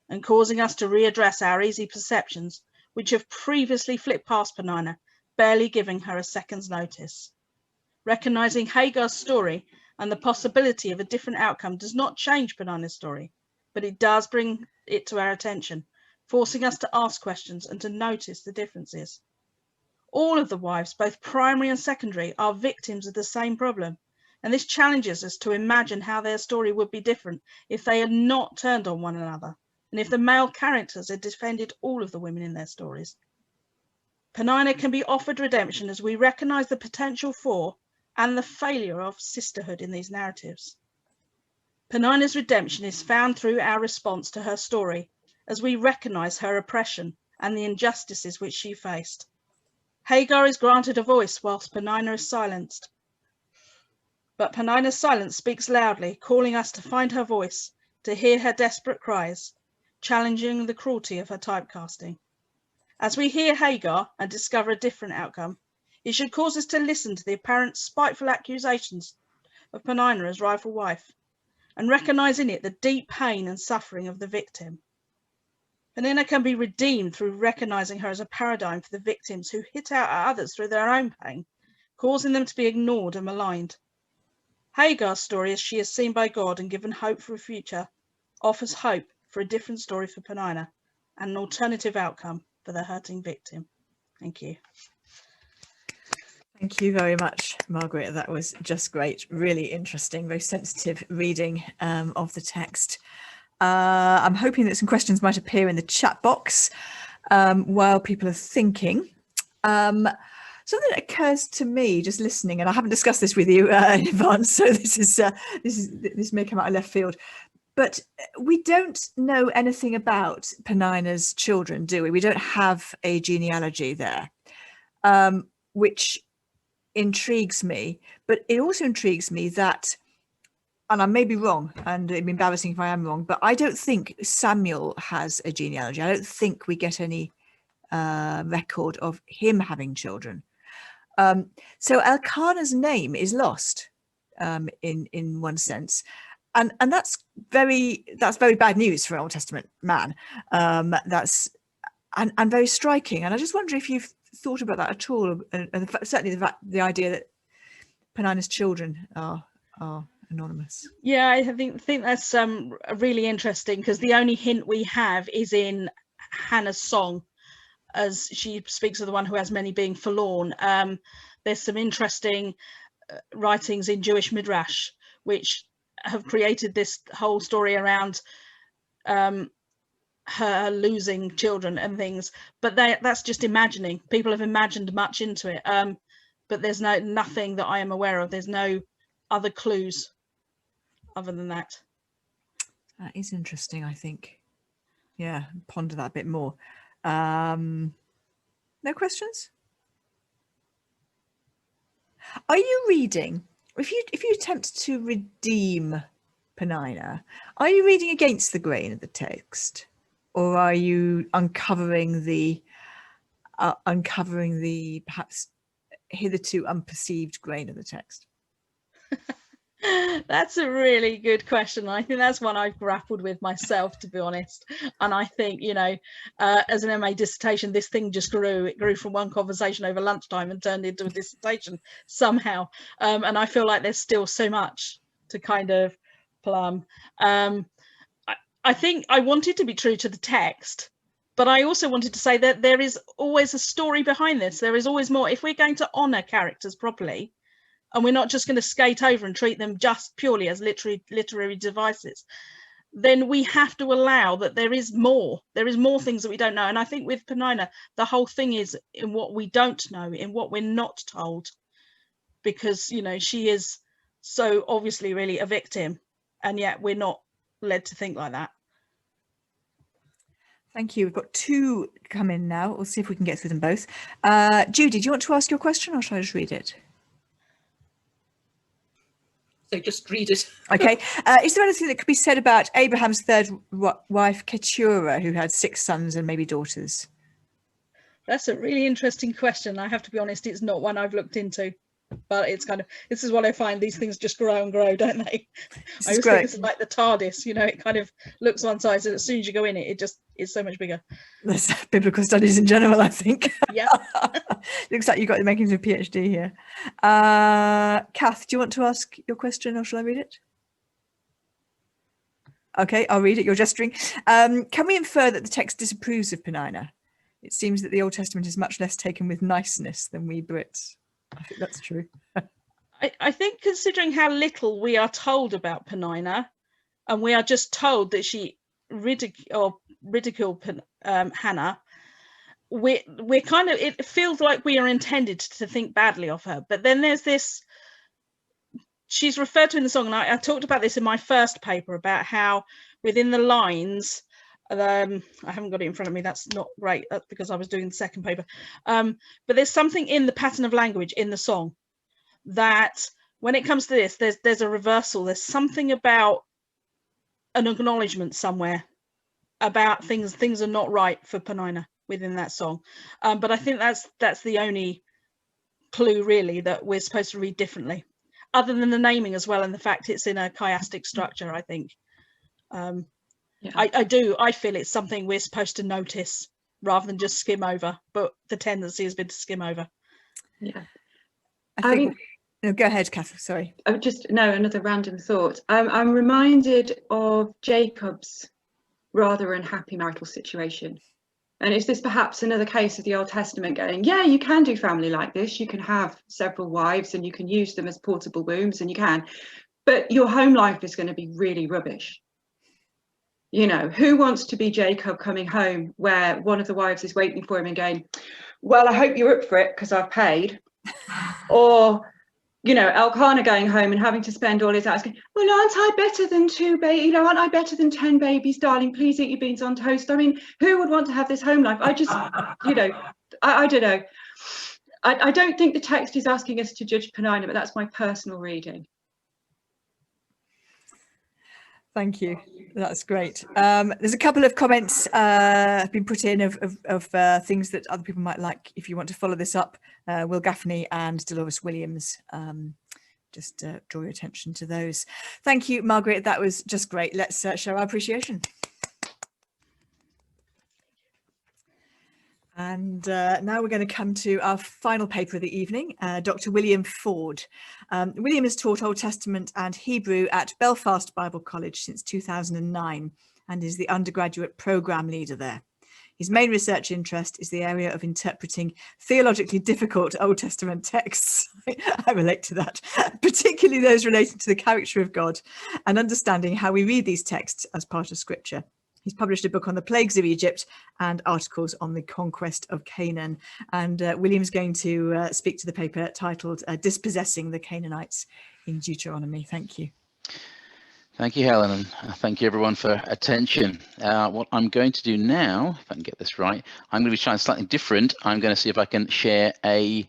and causing us to readdress our easy perceptions, which have previously flipped past Peninnah, barely giving her a second's notice. Recognising Hagar's story and the possibility of a different outcome does not change Peninnah's story, but it does bring it to our attention, forcing us to ask questions and to notice the differences. All of the wives, both primary and secondary, are victims of the same problem, and this challenges us to imagine how their story would be different if they had not turned on one another, and if the male characters had defended all of the women in their stories. Peninnah can be offered redemption as we recognise the potential for and the failure of sisterhood in these narratives. Peninnah's redemption is found through our response to her story, as we recognise her oppression and the injustices which she faced. Hagar is granted a voice whilst Peninnah is silenced. But Peninnah's silence speaks loudly, calling us to find her voice, to hear her desperate cries, challenging the cruelty of her typecasting. As we hear Hagar and discover a different outcome, it should cause us to listen to the apparent spiteful accusations of Peninnah as rival wife, and recognise in it the deep pain and suffering of the victim. Peninnah can be redeemed through recognising her as a paradigm for the victims who hit out at others through their own pain, causing them to be ignored and maligned. Hagar's story, as she is seen by God and given hope for a future, offers hope for a different story for Peninnah and an alternative outcome for the hurting victim. Thank you. Thank you very much, Margaret. That was just great. Really interesting, very sensitive reading of the text. I'm hoping that some questions might appear in the chat box. while people are thinking. Something that occurs to me just listening, and I haven't discussed this with you in advance, so this may come out of left field, but we don't know anything about Peninnah's children, do we? We don't have a genealogy there, which intrigues me, but it also intrigues me that, and I may be wrong, and it'd be embarrassing if I am wrong, but I don't think Samuel has a genealogy. I don't think we get any record of him having children. So Elkanah's name is lost in one sense, and that's very bad news for an Old Testament man. That's and very striking. And I just wonder if you've thought about that at all, and certainly the idea that Peninnah's children are anonymous. Yeah, I think that's really interesting, because the only hint we have is in Hannah's song, as she speaks of the one who has many being forlorn. There's some interesting writings in Jewish Midrash which have created this whole story around her losing children and things, but that's just imagining. People have imagined much into it, but there's nothing that I am aware of. There's no other clues other than that. That is interesting, I think. Yeah, ponder that a bit more. No questions? Are you reading, if you attempt to redeem Peninnah, are you reading against the grain of the text, or are you uncovering the perhaps hitherto unperceived grain of the text? That's a really good question. I think that's one I've grappled with myself, to be honest. And I think, as an MA dissertation, this thing just grew. It grew from one conversation over lunchtime and turned into a dissertation somehow. And I feel like there's still so much to kind of plumb. I think I wanted to be true to the text, but I also wanted to say that there is always a story behind this. There is always more. If we're going to honour characters properly, and we're not just going to skate over and treat them just purely as literary devices, then we have to allow that there is more. There is more things that we don't know. And I think with Peninnah, the whole thing is in what we don't know, in what we're not told, because, she is so obviously really a victim, and yet we're not led to think like that. Thank you. We've got two come in now. We'll see if we can get through them both. Judy, do you want to ask your question, or shall I just read it? So just read it. Okay. Is there anything that could be said about Abraham's third wife, Keturah, who had 6 sons and maybe daughters? That's a really interesting question. I have to be honest, it's not one I've looked into, but it's this is what I find, these things just grow and grow, don't they? I always think it's like the TARDIS, it kind of looks one size, and as soon as you go in it, it just is so much bigger. That's biblical studies in general, I think. Yeah. Looks like you got the makings of a PhD here. Kath, do you want to ask your question, or shall I read it? Okay, I'll read it. You're gesturing. Can we infer that the text disapproves of Peninnah? It seems that the Old Testament is much less taken with niceness than we Brits. I think that's true. I think, considering how little we are told about Peninnah, and we are just told that she ridiculed Hannah, we're kind of, it feels like we are intended to think badly of her. But then there's this, she's referred to in the song, and I talked about this in my first paper, about how within the lines, I haven't got it in front of me, that's not great, that's because I was doing the second paper, but there's something in the pattern of language in the song that when it comes to this, there's a reversal. There's something about an acknowledgement somewhere about things are not right for Peninnah within that song, but I think that's the only clue really that we're supposed to read differently, other than the naming as well, and the fact it's in a chiastic structure. I think yeah. I feel it's something we're supposed to notice rather than just skim over, but the tendency has been to skim over. Yeah, I think, no, go ahead, Kath, sorry. Another random thought. I'm reminded of Jacob's rather unhappy marital situation. And is this perhaps another case of the Old Testament going, yeah, you can do family like this, you can have several wives and you can use them as portable wombs, and you can, but your home life is going to be really rubbish. You know, who wants to be Jacob coming home where one of the wives is waiting for him and going, well, I hope you're up for it because I've paid. Or, you know, Elkanah going home and having to spend all his hours going, well, aren't I better than 2 babies? You know, aren't I better than 10 babies, darling? Please eat your beans on toast. I mean, who would want to have this home life? I just, you know, I don't know. I don't think the text is asking us to judge Peninnah, but that's my personal reading. Thank you. That's great. There's a couple of comments have been put in of things that other people might like. If you want to follow this up, Will Gaffney and Dolores Williams, just draw your attention to those. Thank you, Margaret. That was just great. Let's show our appreciation. And now we're going to come to our final paper of the evening, Dr. William Ford. William has taught Old Testament and Hebrew at Belfast Bible College since 2009 and is the undergraduate programme leader there. His main research interest is the area of interpreting theologically difficult Old Testament texts. I relate to that, particularly those relating to the character of God and understanding how we read these texts as part of Scripture. He's published a book on the plagues of Egypt and articles on the conquest of Canaan. And William's going to speak to the paper titled Dispossessing the Canaanites in Deuteronomy. Thank you. Thank you, Helen, and thank you everyone for attention. What I'm going to do now, if I can get this right, I'm going to be trying slightly different. I'm going to see if I can share a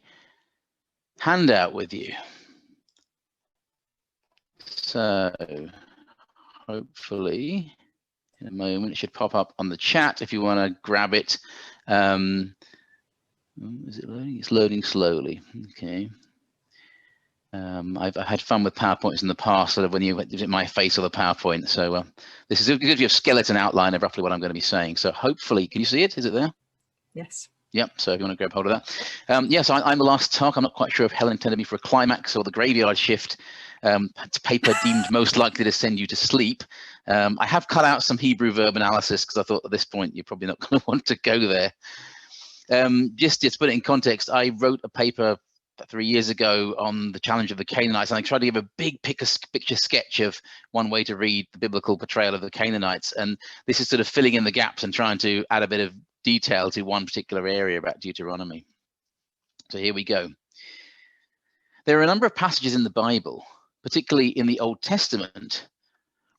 handout with you. So hopefully in a moment it should pop up on the chat if you want to grab it. Is it loading? It's loading slowly. Okay. I've had fun with PowerPoints in the past, sort of when you visit my face or the PowerPoint. So this is a good skeleton outline of roughly what I'm going to be saying. So hopefully, can you see it? Is it there? Yes. Yep. So if you want to grab hold of that. Yes, I'm the last talk. I'm not quite sure if Helen intended me for a climax or the graveyard shift. It's paper deemed most likely to send you to sleep. I have cut out some Hebrew verb analysis because I thought at this point you're probably not going to want to go there. Just to put it in context, I wrote a paper 3 years ago on the challenge of the Canaanites, and I tried to give a big picture sketch of one way to read the biblical portrayal of the Canaanites. And this is sort of filling in the gaps and trying to add a bit of detail to one particular area about Deuteronomy. So here we go. There are a number of passages in the Bible, particularly in the Old Testament,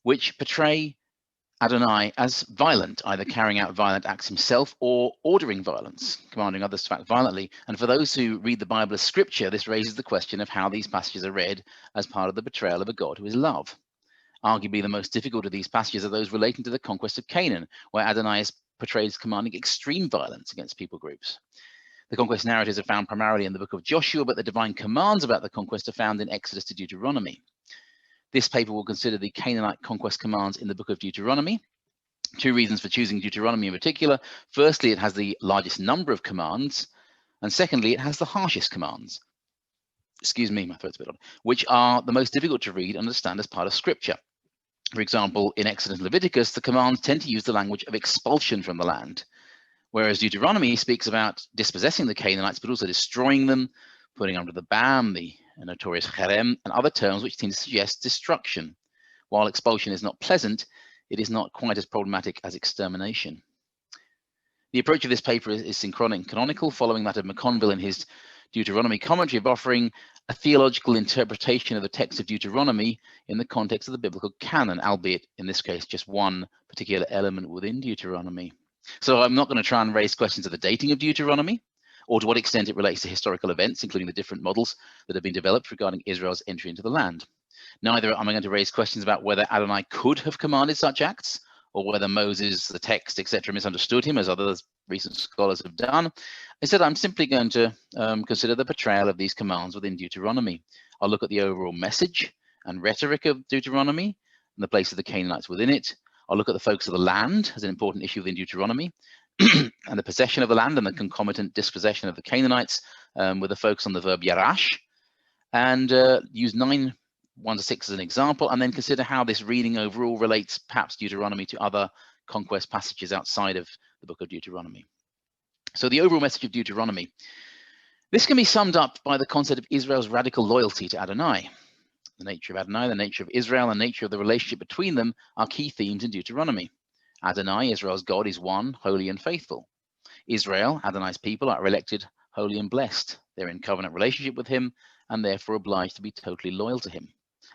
which portray Adonai as violent, either carrying out violent acts himself or ordering violence, commanding others to act violently. And for those who read the Bible as scripture, this raises the question of how these passages are read as part of the portrayal of a God who is love. Arguably the most difficult of these passages are those relating to the conquest of Canaan, where Adonai is portrayed as commanding extreme violence against people groups. The conquest narratives are found primarily in the book of Joshua, but the divine commands about the conquest are found in Exodus to Deuteronomy. This paper will consider the Canaanite conquest commands in the book of Deuteronomy. Two reasons for choosing Deuteronomy in particular. Firstly, it has the largest number of commands. And secondly, it has the harshest commands. Excuse me, my throat's a bit odd. Which are the most difficult to read and understand as part of scripture. For example, in Exodus and Leviticus, the commands tend to use the language of expulsion from the land. Whereas Deuteronomy speaks about dispossessing the Canaanites, but also destroying them, putting under the ban, the notorious cherem, and other terms which tend to suggest destruction. While expulsion is not pleasant, it is not quite as problematic as extermination. The approach of this paper is synchronic, canonical, following that of McConville in his Deuteronomy commentary, of offering a theological interpretation of the text of Deuteronomy in the context of the biblical canon, albeit in this case just one particular element within Deuteronomy. So I'm not going to try and raise questions of the dating of Deuteronomy, or to what extent it relates to historical events, including the different models that have been developed regarding Israel's entry into the land. Neither am I going to raise questions about whether Adonai could have commanded such acts, or whether Moses, the text, etc., misunderstood him, as other recent scholars have done. Instead, I'm simply going to consider the portrayal of these commands within Deuteronomy. I'll look at the overall message and rhetoric of Deuteronomy and the place of the Canaanites within it. I'll look at the focus of the land as an important issue within Deuteronomy, and the possession of the land and the concomitant dispossession of the Canaanites, with a focus on the verb yarash, and use 9:1-6 as an example, and then consider how this reading overall relates perhaps Deuteronomy to other conquest passages outside of the book of Deuteronomy. So the overall message of Deuteronomy. This can be summed up by the concept of Israel's radical loyalty to Adonai. The nature of Adonai, the nature of Israel, and the nature of the relationship between them are key themes in Deuteronomy. Adonai, Israel's God, is one, holy and faithful. Israel, Adonai's people, are elected, holy and blessed. They're in covenant relationship with him and therefore obliged to be totally loyal to him.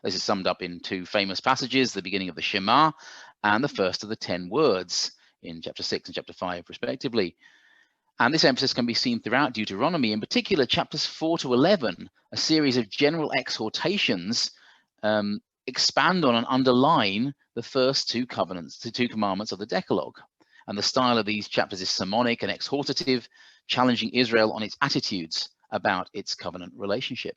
This is summed up in two famous passages, the beginning of the Shema and the first of the 10 words in chapter 6 and chapter 5, respectively. And this emphasis can be seen throughout Deuteronomy, in particular chapters 4 to 11, a series of general exhortations expand on and underline the first two covenants, the two commandments of the Decalogue. And the style of these chapters is sermonic and exhortative, challenging Israel on its attitudes about its covenant relationship.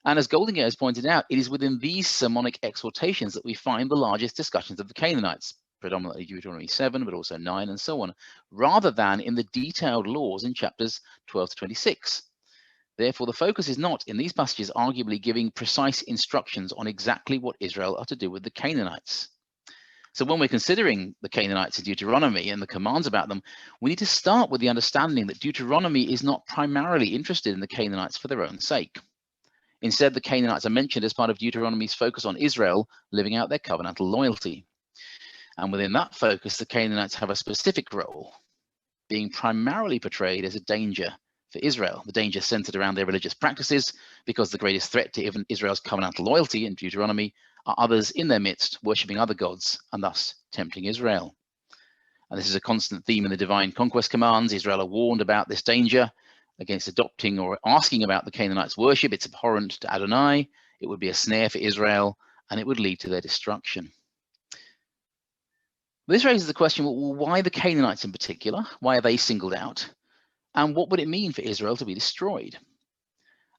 And as Goldingay has pointed out, it is within these sermonic exhortations that we find the largest discussions of the Canaanites, predominantly Deuteronomy 7, but also 9 and so on, rather than in the detailed laws in chapters 12 to 26. Therefore, the focus is not in these passages arguably giving precise instructions on exactly what Israel are to do with the Canaanites. So when we're considering the Canaanites in Deuteronomy and the commands about them, we need to start with the understanding that Deuteronomy is not primarily interested in the Canaanites for their own sake. Instead, the Canaanites are mentioned as part of Deuteronomy's focus on Israel living out their covenantal loyalty. And within that focus, the Canaanites have a specific role, being primarily portrayed as a danger for Israel. The danger centered around their religious practices, because the greatest threat to even Israel's covenantal loyalty in Deuteronomy are others in their midst worshipping other gods and thus tempting Israel. And this is a constant theme in the divine conquest commands. Israel are warned about this danger against adopting or asking about the Canaanites' worship. It's abhorrent to Adonai, it would be a snare for Israel, and it would lead to their destruction. This raises the question, well, why the Canaanites in particular? Why are they singled out? And what would it mean for Israel to be destroyed?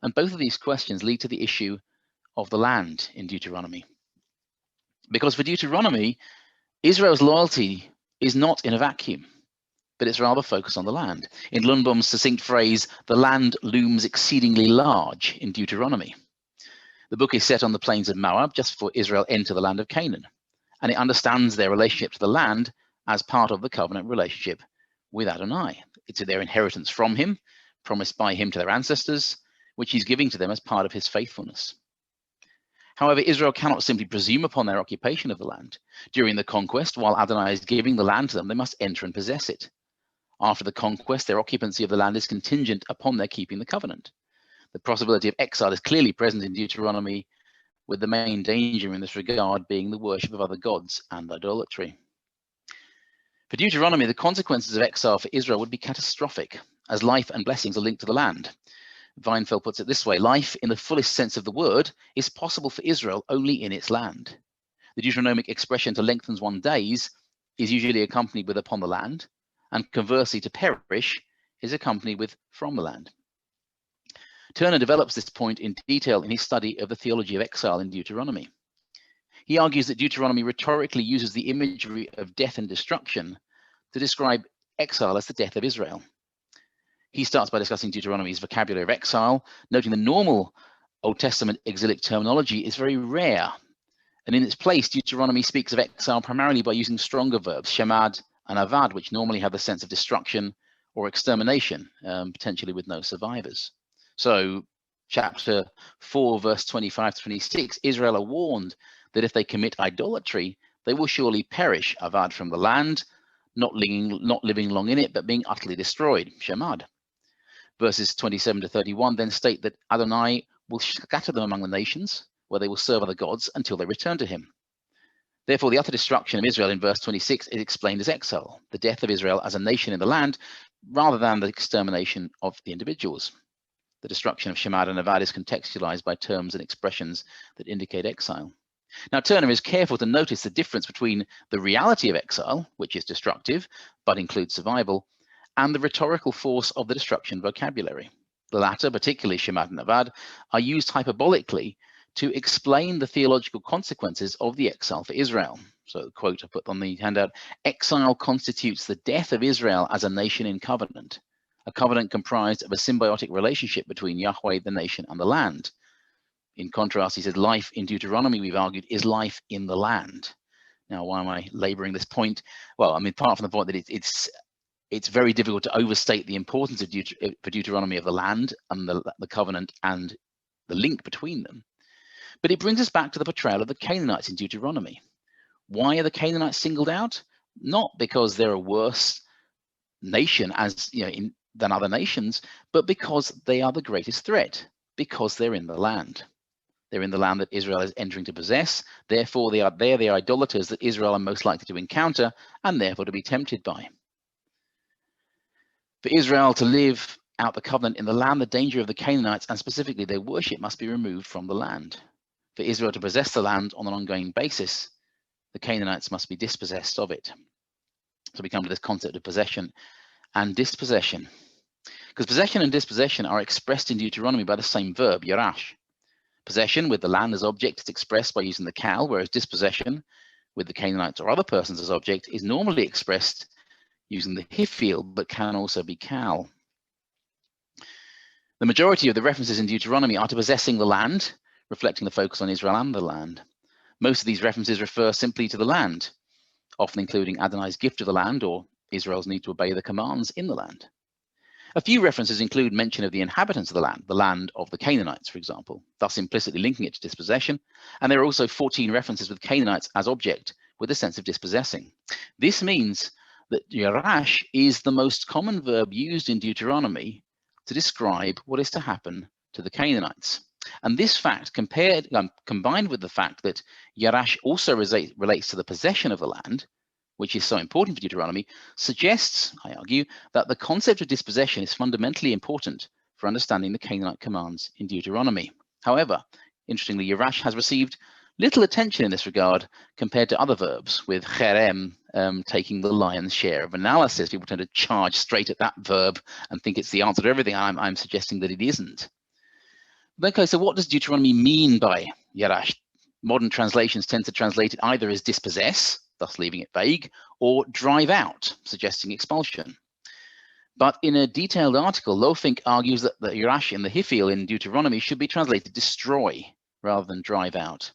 And both of these questions lead to the issue of the land in Deuteronomy. Because for Deuteronomy, Israel's loyalty is not in a vacuum, but it's rather focused on the land. In Lundbom's succinct phrase, the land looms exceedingly large in Deuteronomy. The book is set on the plains of Moab just before Israel enter the land of Canaan, and it understands their relationship to the land as part of the covenant relationship with Adonai. It's their inheritance from him, promised by him to their ancestors, which he's giving to them as part of his faithfulness. However, Israel cannot simply presume upon their occupation of the land. During the conquest, while Adonai is giving the land to them, they must enter and possess it. After the conquest, their occupancy of the land is contingent upon their keeping the covenant. The possibility of exile is clearly present in Deuteronomy, with the main danger in this regard being the worship of other gods and idolatry. For Deuteronomy, the consequences of exile for Israel would be catastrophic, as life and blessings are linked to the land. Weinfeld puts it this way: life in the fullest sense of the word is possible for Israel only in its land. The Deuteronomic expression to lengthen one's days is usually accompanied with upon the land, and conversely to perish is accompanied with from the land. Turner develops this point in detail in his study of the theology of exile in Deuteronomy. He argues that Deuteronomy rhetorically uses the imagery of death and destruction to describe exile as the death of Israel. He starts by discussing Deuteronomy's vocabulary of exile, noting the normal Old Testament exilic terminology is very rare. And in its place, Deuteronomy speaks of exile primarily by using stronger verbs, shemad and avad, which normally have the sense of destruction or extermination, potentially with no survivors. So chapter 4, verse 25 to 26, Israel are warned that if they commit idolatry, they will surely perish, avad, from the land, not living long in it, but being utterly destroyed, shemad. Verses 27 to 31 then state that Adonai will scatter them among the nations, where they will serve other gods until they return to him. Therefore, the utter destruction of Israel in verse 26 is explained as exile, the death of Israel as a nation in the land, rather than the extermination of the individuals. The destruction of Shemad and Avad is contextualized by terms and expressions that indicate exile. Now, Turner is careful to notice the difference between the reality of exile, which is destructive, but includes survival, and the rhetorical force of the destruction vocabulary. The latter, particularly Shemad and Avad, are used hyperbolically to explain the theological consequences of the exile for Israel. So the quote I put on the handout: exile constitutes the death of Israel as a nation in covenant, a covenant comprised of a symbiotic relationship between Yahweh, the nation, and the land. In contrast, he says, life in Deuteronomy, we've argued, is life in the land. Now, why am I laboring this point? Well, I mean, apart from the point that it's very difficult to overstate the importance of Deuteronomy of the land and the covenant and the link between them. But it brings us back to the portrayal of the Canaanites in Deuteronomy. Why are the Canaanites singled out? not because they're a worse nation than other nations, but because they are the greatest threat, because they're in the land. They're in the land that Israel is entering to possess. Therefore, they are the idolaters that Israel are most likely to encounter and therefore to be tempted by. For Israel to live out the covenant in the land, the danger of the Canaanites and specifically their worship must be removed from the land. For Israel to possess the land on an ongoing basis, the Canaanites must be dispossessed of it. So we come to this concept of possession and dispossession. Because possession and dispossession are expressed in Deuteronomy by the same verb, yarash. Possession with the land as object is expressed by using the kal, whereas dispossession with the Canaanites or other persons as object is normally expressed using the hifil, but can also be kal. The majority of the references in Deuteronomy are to possessing the land, reflecting the focus on Israel and the land. Most of these references refer simply to the land, often including Adonai's gift of the land or Israel's need to obey the commands in the land. A few references include mention of the inhabitants of the land of the Canaanites, for example, thus implicitly linking it to dispossession. And there are also 14 references with Canaanites as object, with a sense of dispossessing. This means that yarash is the most common verb used in Deuteronomy to describe what is to happen to the Canaanites. And this fact, combined with the fact that yarash also relates to the possession of the land, which is so important for Deuteronomy, suggests, I argue, that the concept of dispossession is fundamentally important for understanding the Canaanite commands in Deuteronomy. However, interestingly, yarash has received little attention in this regard compared to other verbs, with cherem taking the lion's share of analysis. People tend to charge straight at that verb and think it's the answer to everything. I'm suggesting that it isn't. Okay, so what does Deuteronomy mean by yarash? Modern translations tend to translate it either as dispossess, thus leaving it vague, or drive out, suggesting expulsion. But in a detailed article, Lofink argues that the yarash in the hifil in Deuteronomy should be translated destroy rather than drive out.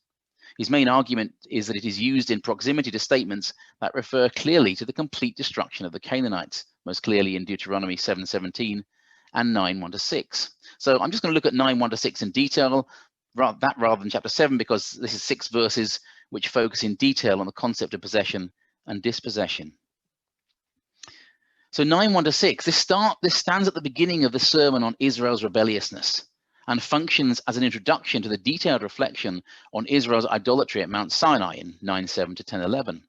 His main argument is that it is used in proximity to statements that refer clearly to the complete destruction of the Canaanites, most clearly in Deuteronomy 7:17 and 9:1-6. So I'm just going to look at 9:1-6 in detail, rather than chapter 7, because this is 6 verses which focus in detail on the concept of possession and dispossession. So 9:1-6, this stands at the beginning of the sermon on Israel's rebelliousness and functions as an introduction to the detailed reflection on Israel's idolatry at Mount Sinai in 9:7 to 10:11.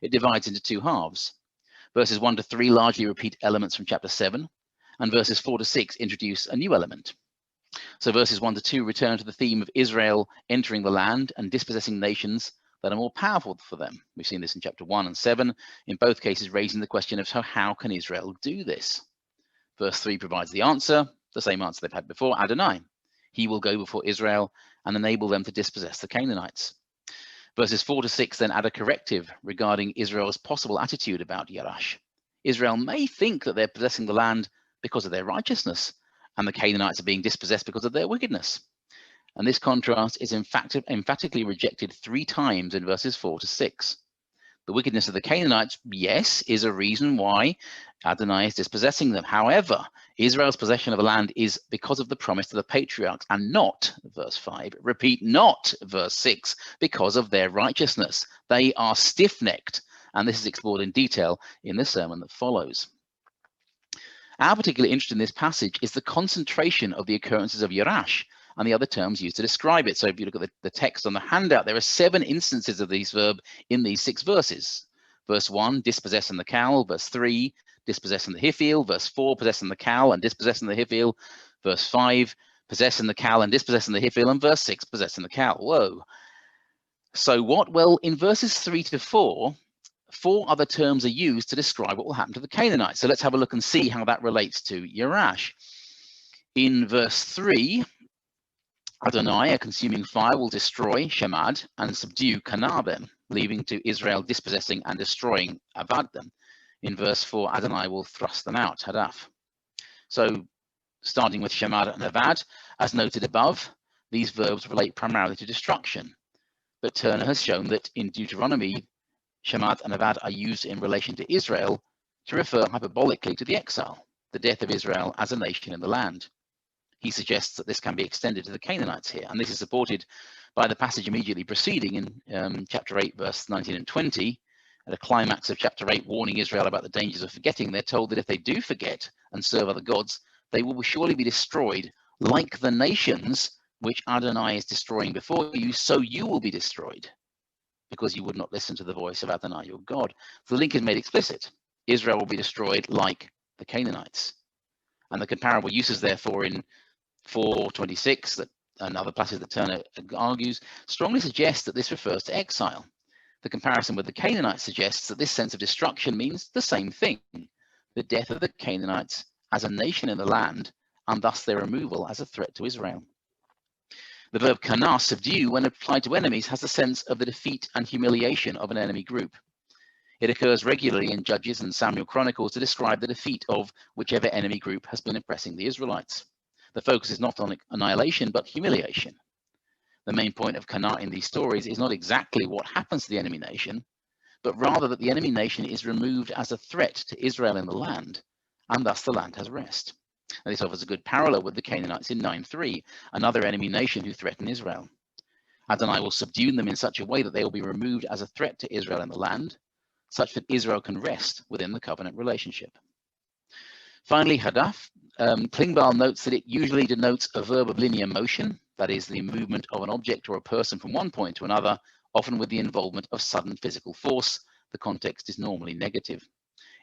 It divides into 2 halves. Verses 1-3 largely repeat elements from chapter 7, and verses 4-6 introduce a new element. So verses 1-2 return to the theme of Israel entering the land and dispossessing nations that are more powerful for them. We've seen this in chapter 1 and 7, in both cases raising the question of how can Israel do this? Verse 3 provides the answer, the same answer they've had before, Adonai. He will go before Israel and enable them to dispossess the Canaanites. Verses 4-6 then add a corrective regarding Israel's possible attitude about yarash. Israel may think that they're possessing the land because of their righteousness, and the Canaanites are being dispossessed because of their wickedness. And this contrast is emphatically rejected 3 times in verses 4-6. The wickedness of the Canaanites, yes, is a reason why Adonai is dispossessing them. However, Israel's possession of the land is because of the promise to the patriarchs, and not, verse 5, repeat, not, verse 6, because of their righteousness. They are stiff-necked, and this is explored in detail in the sermon that follows. Our particular interest in this passage is the concentration of the occurrences of yarash and the other terms used to describe it. So if you look at the text on the handout, there are 7 instances of these verbs in these 6 verses. Verse 1, dispossessing the kal. Verse 3, dispossessing the hifil. Verse 4, possessing the kal and dispossessing the hifil. Verse 5, possessing the kal and dispossessing the hifil. And verse 6, possessing the kal. Whoa. So what? Well, in verses 3-4, 4 other terms are used to describe what will happen to the Canaanites. So let's have a look and see how that relates to yarash. In verse 3, Adonai, a consuming fire, will destroy Shemad and subdue Canaan, leaving to Israel dispossessing and destroying Avad them. In verse 4, Adonai will thrust them out, Hadaf. So starting with Shemad and Avad, as noted above, these verbs relate primarily to destruction. But Turner has shown that in Deuteronomy, Shemad and Avad are used in relation to Israel to refer hyperbolically to the exile, the death of Israel as a nation in the land. He suggests that this can be extended to the Canaanites here, and this is supported by the passage immediately preceding in chapter 8, verse 19 and 20, At the climax of chapter 8, warning Israel about the dangers of forgetting, they're told that if they do forget and serve other gods, they will surely be destroyed like the nations which Adonai is destroying before you, so you will be destroyed, because you would not listen to the voice of Adonai your God. So the link is made explicit. Israel will be destroyed like the Canaanites. And the comparable uses, therefore, in 4:26, that another passage that Turner argues, strongly suggests that this refers to exile. The comparison with the Canaanites suggests that this sense of destruction means the same thing, the death of the Canaanites as a nation in the land, and thus their removal as a threat to Israel. The verb kana, subdue, when applied to enemies, has the sense of the defeat and humiliation of an enemy group. It occurs regularly in Judges and Samuel Chronicles to describe the defeat of whichever enemy group has been oppressing the Israelites. The focus is not on annihilation, but humiliation. The main point of kana in these stories is not exactly what happens to the enemy nation, but rather that the enemy nation is removed as a threat to Israel in the land, and thus the land has rest. And this offers a good parallel with the Canaanites in 9:3, another enemy nation who threaten Israel. Adonai will subdue them in such a way that they will be removed as a threat to Israel in the land, such that Israel can rest within the covenant relationship. Finally, hadaf. Klingbeil notes that it usually denotes a verb of linear motion, that is, the movement of an object or a person from one point to another, often with the involvement of sudden physical force. The context is normally negative.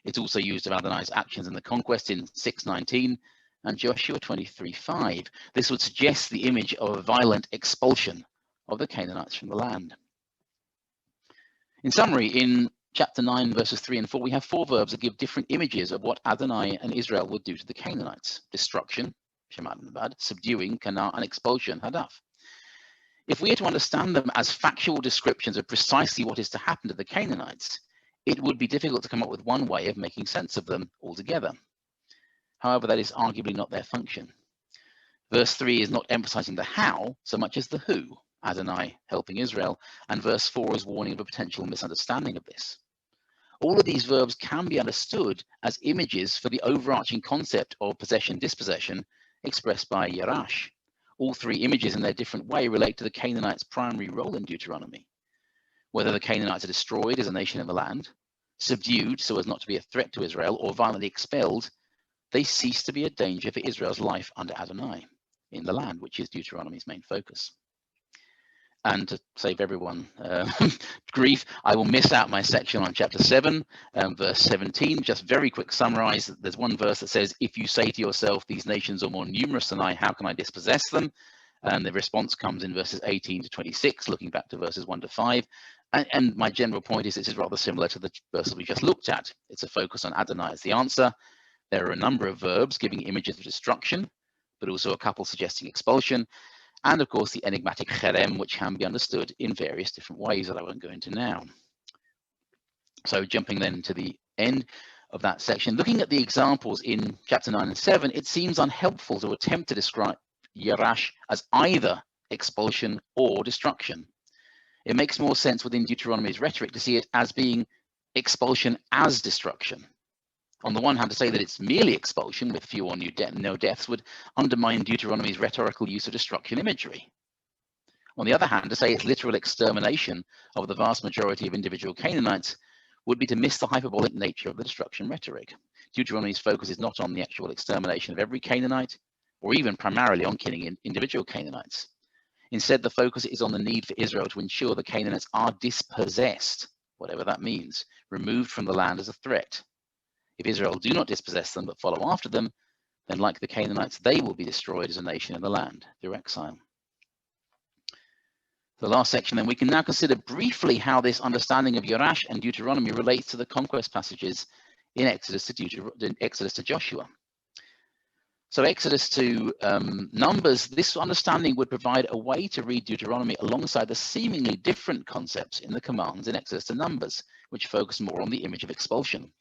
It's also used of Adonai's actions in the conquest in 6:19 and Joshua 23:5. This would suggest the image of a violent expulsion of the Canaanites from the land. In summary, in chapter 9, verses 3 and 4, we have 4 verbs that give different images of what Adonai and Israel would do to the Canaanites: destruction, shemat nabad, subduing, kana, and expulsion, hadaf. If we are to understand them as factual descriptions of precisely what is to happen to the Canaanites, it would be difficult to come up with one way of making sense of them altogether. However, that is arguably not their function. Verse 3 is not emphasizing the how so much as the who, Adonai helping Israel, and verse 4 is warning of a potential misunderstanding of this. All of these verbs can be understood as images for the overarching concept of possession-dispossession expressed by Yerash. All 3 images in their different way relate to the Canaanites' primary role in Deuteronomy. Whether the Canaanites are destroyed as a nation in the land, subdued so as not to be a threat to Israel, or violently expelled, they cease to be a danger for Israel's life under Adonai in the land, which is Deuteronomy's main focus. And to save everyone grief, I will miss out my section on chapter 7, verse 17. Just very quick summarize. There's one verse that says, if you say to yourself, these nations are more numerous than I, how can I dispossess them? And the response comes in verses 18 to 26, looking back to verses 1 to 5. And my general point is this is rather similar to the verses we just looked at. It's a focus on Adonai as the answer. There are a number of verbs giving images of destruction, but also a couple suggesting expulsion. And of course, the enigmatic cherem, which can be understood in various different ways that I won't go into now. So jumping then to the end of that section, looking at the examples in chapter 9 and 7, it seems unhelpful to attempt to describe Yerash as either expulsion or destruction. It makes more sense within Deuteronomy's rhetoric to see it as being expulsion as destruction. On the one hand, to say that it's merely expulsion with few or no deaths would undermine Deuteronomy's rhetorical use of destruction imagery. On the other hand, to say it's literal extermination of the vast majority of individual Canaanites would be to miss the hyperbolic nature of the destruction rhetoric. Deuteronomy's focus is not on the actual extermination of every Canaanite, or even primarily on killing individual Canaanites. Instead, the focus is on the need for Israel to ensure the Canaanites are dispossessed, whatever that means, removed from the land as a threat. If Israel do not dispossess them but follow after them, then like the Canaanites, they will be destroyed as a nation in the land through exile. The last section, then, we can now consider briefly how this understanding of Yerash and Deuteronomy relates to the conquest passages in Exodus to Joshua. So Exodus to Numbers, this understanding would provide a way to read Deuteronomy alongside the seemingly different concepts in the commands in Exodus to Numbers, which focus more on the image of expulsion.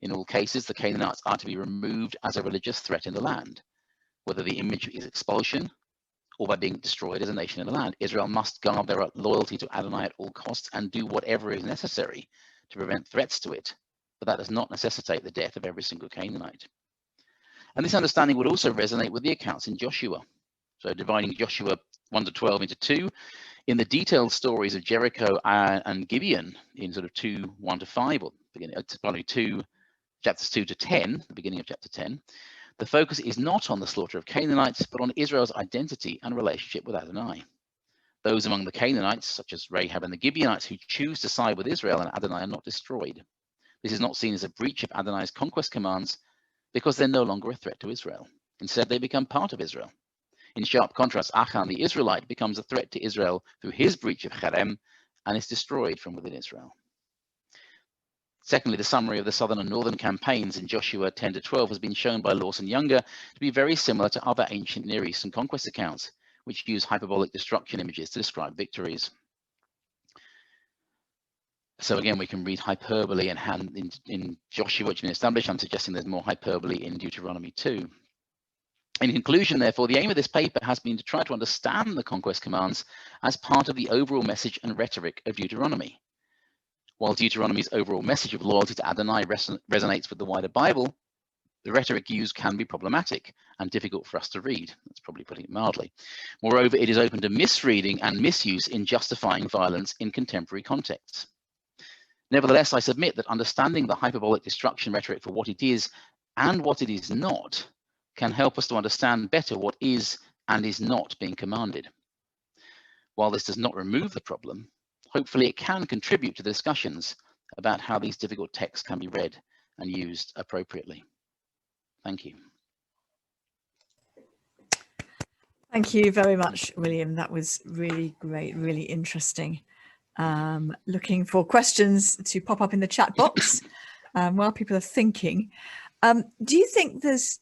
In all cases, the Canaanites are to be removed as a religious threat in the land. Whether the image is expulsion or by being destroyed as a nation in the land, Israel must guard their loyalty to Adonai at all costs and do whatever is necessary to prevent threats to it. But that does not necessitate the death of every single Canaanite. And this understanding would also resonate with the accounts in Joshua. So dividing Joshua 1 to 12 into 2, In the detailed stories of Jericho and Gibeon in sort of 2:1-5, or beginning, probably chapters 2 to 10, the beginning of chapter 10, the focus is not on the slaughter of Canaanites, but on Israel's identity and relationship with Adonai. Those among the Canaanites, such as Rahab and the Gibeonites, who choose to side with Israel and Adonai, are not destroyed. This is not seen as a breach of Adonai's conquest commands because they're no longer a threat to Israel. Instead, they become part of Israel. In sharp contrast, Achan the Israelite becomes a threat to Israel through his breach of Cherem and is destroyed from within Israel. Secondly, the summary of the southern and northern campaigns in Joshua 10-12 has been shown by Lawson Younger to be very similar to other ancient Near Eastern conquest accounts, which use hyperbolic destruction images to describe victories. So again, we can read hyperbole in Joshua, which has been established. I'm suggesting there's more hyperbole in Deuteronomy 2. In conclusion, therefore, the aim of this paper has been to try to understand the conquest commands as part of the overall message and rhetoric of Deuteronomy. While Deuteronomy's overall message of loyalty to Adonai resonates with the wider Bible, the rhetoric used can be problematic and difficult for us to read. That's probably putting it mildly. Moreover, it is open to misreading and misuse in justifying violence in contemporary contexts. Nevertheless, I submit that understanding the hyperbolic destruction rhetoric for what it is and what it is not can help us to understand better what is and is not being commanded. While this does not remove the problem, hopefully it can contribute to the discussions about how these difficult texts can be read and used appropriately. Thank you. Thank you very much, William. That was really great, really interesting. Looking for questions to pop up in the chat box while people are thinking. Do you think there's,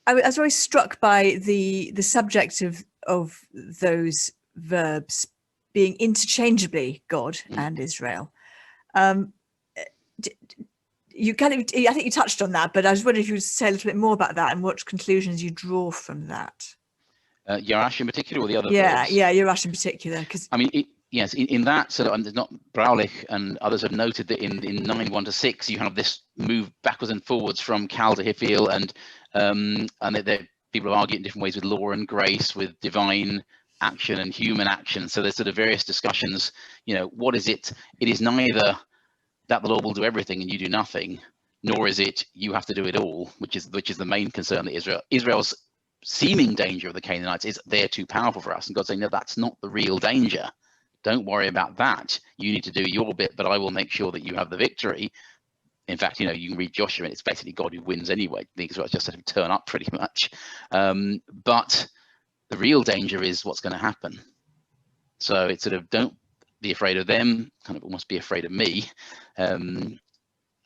I was always struck by the subject of those verbs being interchangeably God and Israel. You kind of, I think you touched on that, but I was wondering if you would say a little bit more about that and what conclusions you draw from that. Yoash in particular, or the other verbs? Yeah, Yoash in particular. Because I mean, yes, in that sort of, and there's not Braulich and others have noted that in 9:1-6 you have this move backwards and forwards from Cal to Hifil, and people have argued in different ways with law and grace, with divine action and human action. So there's sort of various discussions. You know, what is it? It is neither that the Lord will do everything and you do nothing, nor is it you have to do it all, which is the main concern that Israel's seeming danger of the Canaanites is they're too powerful for us, and God's saying, no, that's not the real danger. Don't worry about that. You need to do your bit, but I will make sure that you have the victory. In fact, you know, you can read Joshua and it's basically God who wins anyway. The Israelites just let him turn up pretty much. But the real danger is what's going to happen. So it's sort of, don't be afraid of them, kind of almost be afraid of me. And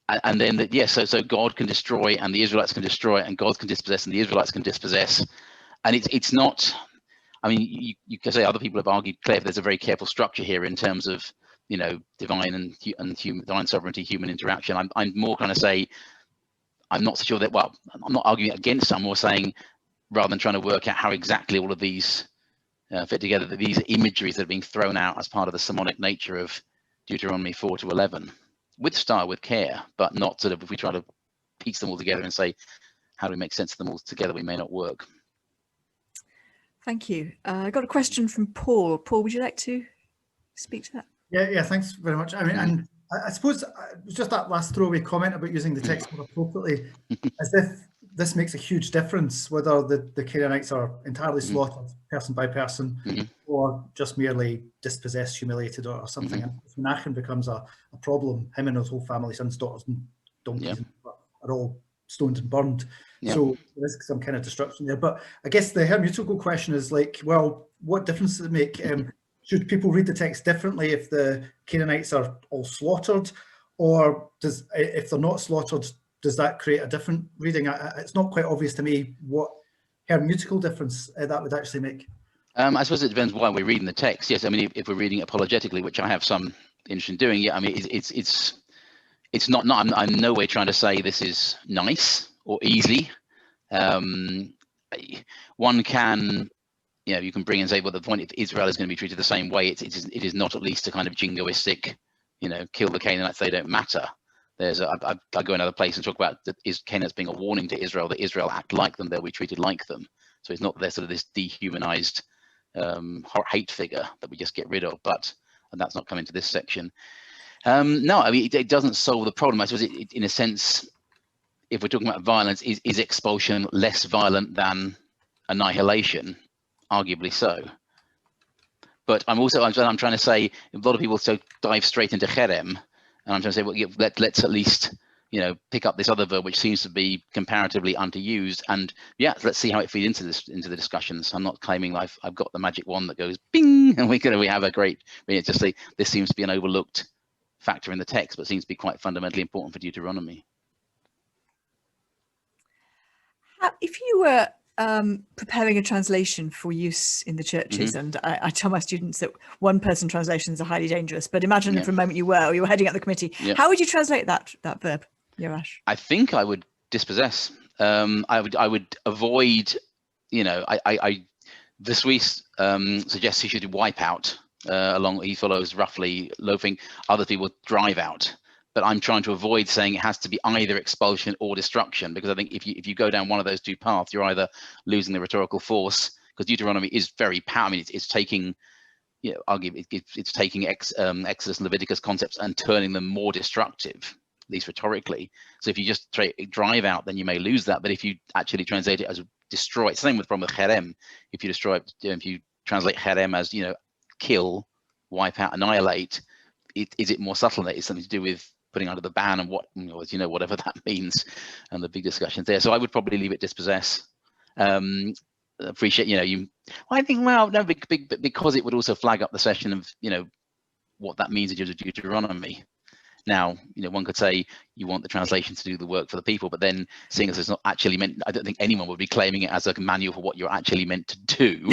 then that, yes, so God can destroy and the Israelites can destroy, and God can dispossess and the Israelites can dispossess. And it's not, I mean, you can say other people have argued, Claire, there's a very careful structure here in terms of, you know, divine and human, divine sovereignty, human interaction. I'm more kind of say, I'm not so sure that, well, I'm not arguing against, I'm more saying, rather than trying to work out how exactly all of these fit together, that these are imageries that are being thrown out as part of the sermonic nature of Deuteronomy 4-11, with style, with care, but not sort of, if we try to piece them all together and say, how do we make sense of them all together, we may not work. Thank you. I got a question from Paul. Paul, would you like to speak to that? Yeah, thanks very much. I mean, and I suppose just that last throwaway comment about using the text more appropriately, as if this makes a huge difference whether the Canaanites are entirely slaughtered person by person or just merely dispossessed, humiliated or something. And when Achan becomes a problem, him and his whole family, sons, daughters and donkeys are all stoned and burned. So there is some kind of destruction there. But I guess the hermeneutical question is like, well, what difference does it make? Should people read the text differently if the Canaanites are all slaughtered, or if they're not slaughtered, does that create a different reading? It's not quite obvious to me what hermeneutical difference that would actually make. I suppose it depends why we're reading the text. Yes, I mean, if we're reading apologetically, which I have some interest in doing, I mean, it's not. I'm no way trying to say this is nice or easy. One can, you know, you can bring and say, well, the point, if Israel is going to be treated the same way, it is not at least a kind of jingoistic, you know, kill the Canaanites, they don't matter. There's I go another place and talk about is Canaanites being a warning to Israel that Israel act like them, they'll be treated like them. So it's not that they're sort of this dehumanized hate figure that we just get rid of, and that's not coming to this section. No, I mean, it doesn't solve the problem. I suppose it, in a sense, if we're talking about violence, is expulsion less violent than annihilation? Arguably so. But I'm trying to say, a lot of people dive straight into cherem, and I'm trying to say, well, let's at least, pick up this other verb which seems to be comparatively underused, and yeah, let's see how it feeds into the discussions. I'm not claiming I've got the magic wand that goes bing, and we have a great. It's just say this seems to be an overlooked factor in the text, but seems to be quite fundamentally important for Deuteronomy. If you were preparing a translation for use in the churches, and I tell my students that one-person translations are highly dangerous, but imagine that for a moment you were heading up the committee. How would you translate that verb, Yoash? I think I would dispossess. I would avoid, the Swiss suggests he should wipe out. He follows roughly loafing. Other people drive out. But I'm trying to avoid saying it has to be either expulsion or destruction, because I think if you go down one of those two paths, you're either losing the rhetorical force, because Deuteronomy is very powerful. I mean, it's taking, it's taking Exodus and Leviticus concepts and turning them more destructive, at least rhetorically. So if you just drive out, then you may lose that. But if you actually translate it as destroy, it's the same with the problem with cherem. If you destroy it, if you translate cherem as kill, wipe out, annihilate, is it more subtle? That it's something to do with putting under the ban and whatever that means, and the big discussions there. So I would probably leave it dispossess. Appreciate I think no because it would also flag up the session of what that means in terms of Deuteronomy. Now one could say you want the translation to do the work for the people, but then seeing as it's not actually meant, I don't think anyone would be claiming it as a manual for what you're actually meant to do.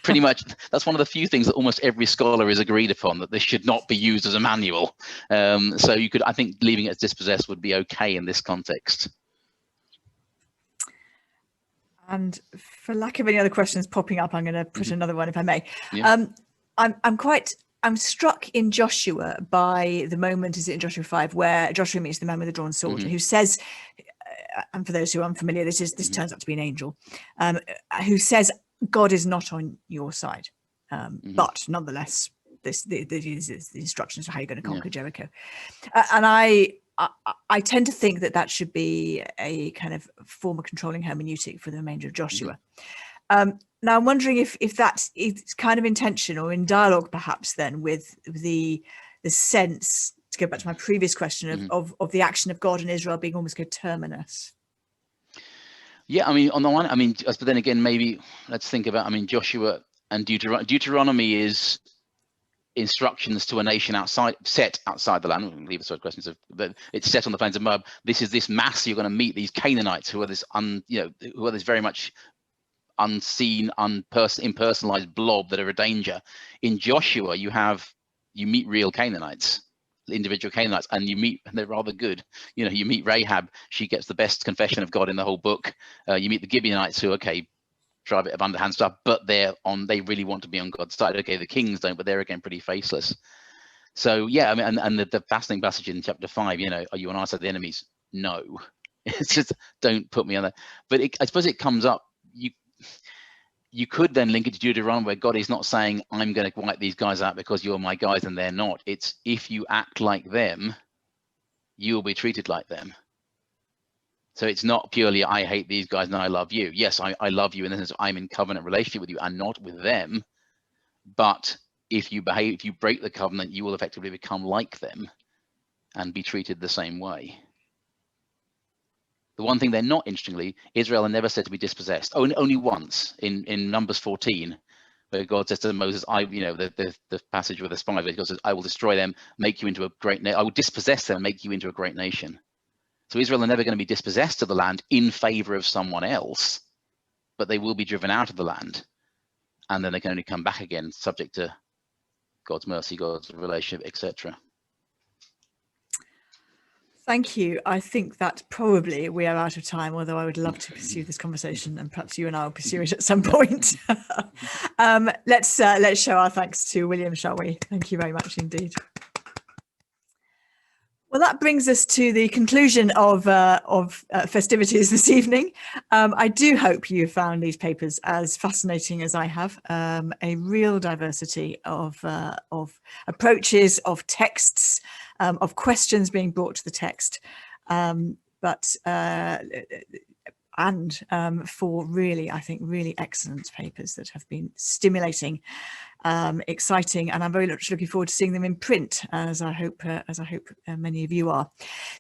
Pretty much that's one of the few things that almost every scholar is agreed upon, that this should not be used as a manual. So I think leaving it as dispossessed would be okay in this context. And for lack of any other questions popping up, I'm going to put another one if I may. I'm struck in Joshua by the moment, is it in Joshua 5, where Joshua meets the man with the drawn sword, who says, and for those who are unfamiliar, this turns out to be an angel, who says, God is not on your side. But nonetheless, the instructions for how you're going to conquer Jericho. And I tend to think that should be a kind of form of controlling hermeneutic for the remainder of Joshua. Now, I'm wondering if that's kind of intention or in dialogue, perhaps, then with the sense, to go back to my previous question, of the action of God and Israel being almost coterminous. Yeah, I mean, on the one, but then again, maybe let's think about, Joshua and Deuteronomy is instructions to a nation set outside the land. We'll leave aside questions but it's set on the plains of Moab. This is this mass you're going to meet, these Canaanites who are this who are this very much unseen, impersonalized blob that are a danger. In Joshua, you meet real Canaanites, individual Canaanites, and they're rather good. You meet Rahab, she gets the best confession of God in the whole book. You meet the Gibeonites, who try a bit of underhand stuff, but they really want to be on God's side. Okay, the kings don't, but they're again pretty faceless. So yeah, and the fascinating passage in chapter 5, are you on our side of the enemies? No. It's just, don't put me on that. But I suppose it comes up, you could then link it to Deuteronomy, where God is not saying, I'm going to wipe these guys out because you're my guys and they're not. It's, if you act like them, you will be treated like them. So it's not purely, I hate these guys and I love you. Yes, I love you in the sense of I'm in covenant relationship with you and not with them. But if you break the covenant, you will effectively become like them and be treated the same way. The one thing they're not, interestingly, Israel are never said to be dispossessed. Only once in Numbers 14, where God says to Moses, the passage with the spies, God says, I will destroy them, make you into a great nation. I will dispossess them, make you into a great nation. So Israel are never going to be dispossessed of the land in favor of someone else, but they will be driven out of the land. And then they can only come back again, subject to God's mercy, God's relationship, etc. Thank you. I think that probably we are out of time, although I would love to pursue this conversation, and perhaps you and I will pursue it at some point. Let's show our thanks to William, shall we? Thank you very much indeed. Well, that brings us to the conclusion of festivities this evening. I do hope you found these papers as fascinating as I have. A real diversity of approaches, of texts, of questions being brought to the text, for really, I think, really excellent papers that have been stimulating, exciting, and I'm very much looking forward to seeing them in print, as I hope many of you are.